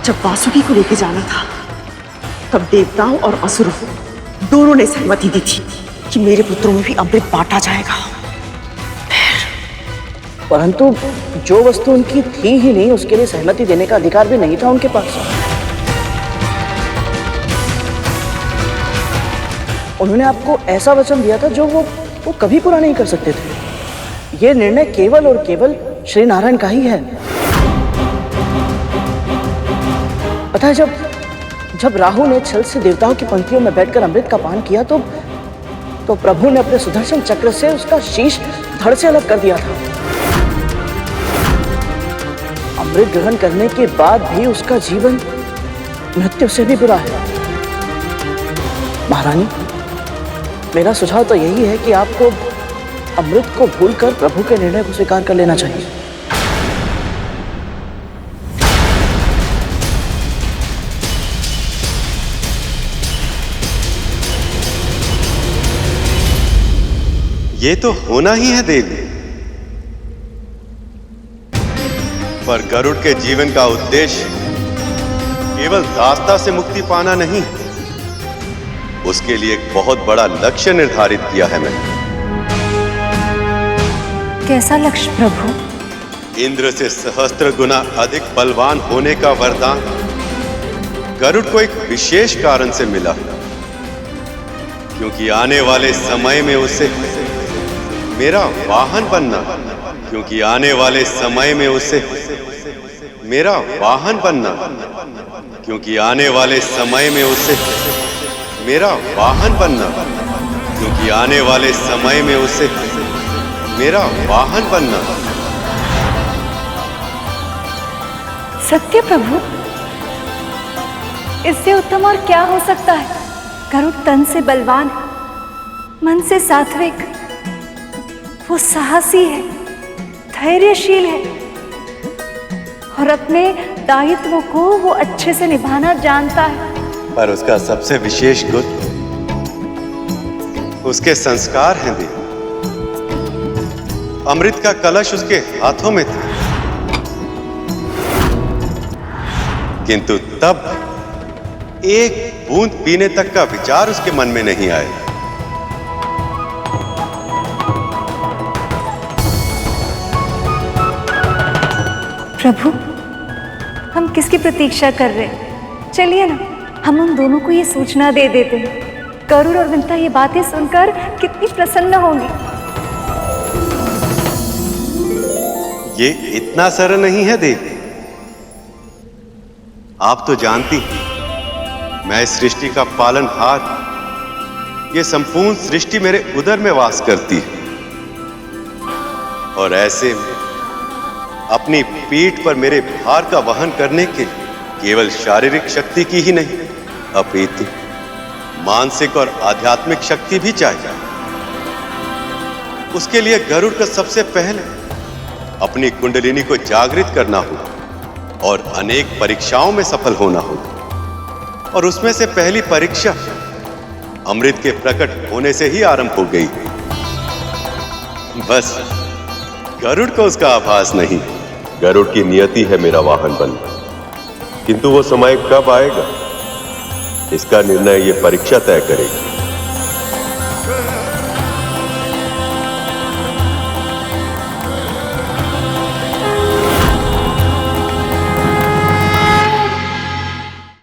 जब वासुकी को लेके जाना था तब देवताओं और असुरों दोनों ने सहमति दी थी कि मेरे पुत्रों में भी अमृत बांटा जाएगा। परंतु जो वस्तु उनकी थी ही नहीं, उसके लिए सहमति देने का अधिकार भी नहीं था उनके पास। उन्होंने आपको ऐसा वचन दिया था जो वो कभी पूरा नहीं कर सकते थे। यह निर्णय केवल और केवल श्री नारायण का ही है। पता है, जब राहु ने छल से देवताओं की पंक्तियों में बैठकर अमृत का पान किया तो प्रभु ने अपने सुदर्शन चक्र से उसका शीश धड़ से अलग कर दिया था। अमृत ग्रहण करने के बाद भी उसका जीवन मृत्यु से भी बुरा है। महारानी, मेरा सुझाव तो यही है कि आपको अमृत को भूलकर प्रभु के निर्णय को स्वीकार कर लेना चाहिए। ये तो होना ही है देवी, पर गरुड़ के जीवन का उद्देश्य केवल दासता से मुक्ति पाना नहीं, उसके लिए एक बहुत बड़ा लक्ष्य निर्धारित किया है मैंने। कैसा लक्ष्य प्रभु? इंद्र से सहस्त्र गुना अधिक बलवान होने का वरदान गरुड़ को एक विशेष कारण से मिला, क्योंकि आने वाले समय में उसे मेरा वाहन बनना, क्योंकि आने वाले समय में उसे मेरा वाहन बनना, क्योंकि आने वाले समय में उसे मेरा वाहन बनना, क्योंकि आने वाले समय में उसे मेरा वाहन बनना। सत्य प्रभु, इससे उत्तम और क्या हो सकता है? गरुड़ तन से बलवान, मन से सात्विक, वो साहसी है, धैर्यशील है और अपने दायित्वों को वो अच्छे से निभाना जानता है। पर उसका सबसे विशेष गुण उसके संस्कार हैं देवी। अमृत का कलश उसके हाथों में था, किंतु तब एक बूंद पीने तक का विचार उसके मन में नहीं आया। प्रभु, हम किसकी प्रतीक्षा कर रहे हैं? चलिए ना, हम उन दोनों को ये सूचना दे देते हैं। गरुड़ और विंता ये बातें सुनकर कितनी प्रसन्न होंगी। ये इतना सरल नहीं है देवी। आप तो जानती हैं, मैं इस सृष्टि का पालनहार, ये संपूर्ण सृष्टि मेरे उदर में वास करती है, और ऐसे में अपनी पीठ पर मेरे भार का वहन करने के केवल शारीरिक शक्ति की ही नहीं, अपितु मानसिक और आध्यात्मिक शक्ति भी चाहिए। उसके लिए गरुड़ को सबसे पहले अपनी कुंडलिनी को जागृत करना होगा और अनेक परीक्षाओं में सफल होना होगा। और उसमें से पहली परीक्षा अमृत के प्रकट होने से ही आरंभ हो गई। बस गरुड़ को उसका आभास नहीं। गरुड़ की नियति है मेरा वाहन बनना, किंतु वो समय कब आएगा इसका निर्णय ये परीक्षा तय करेगी।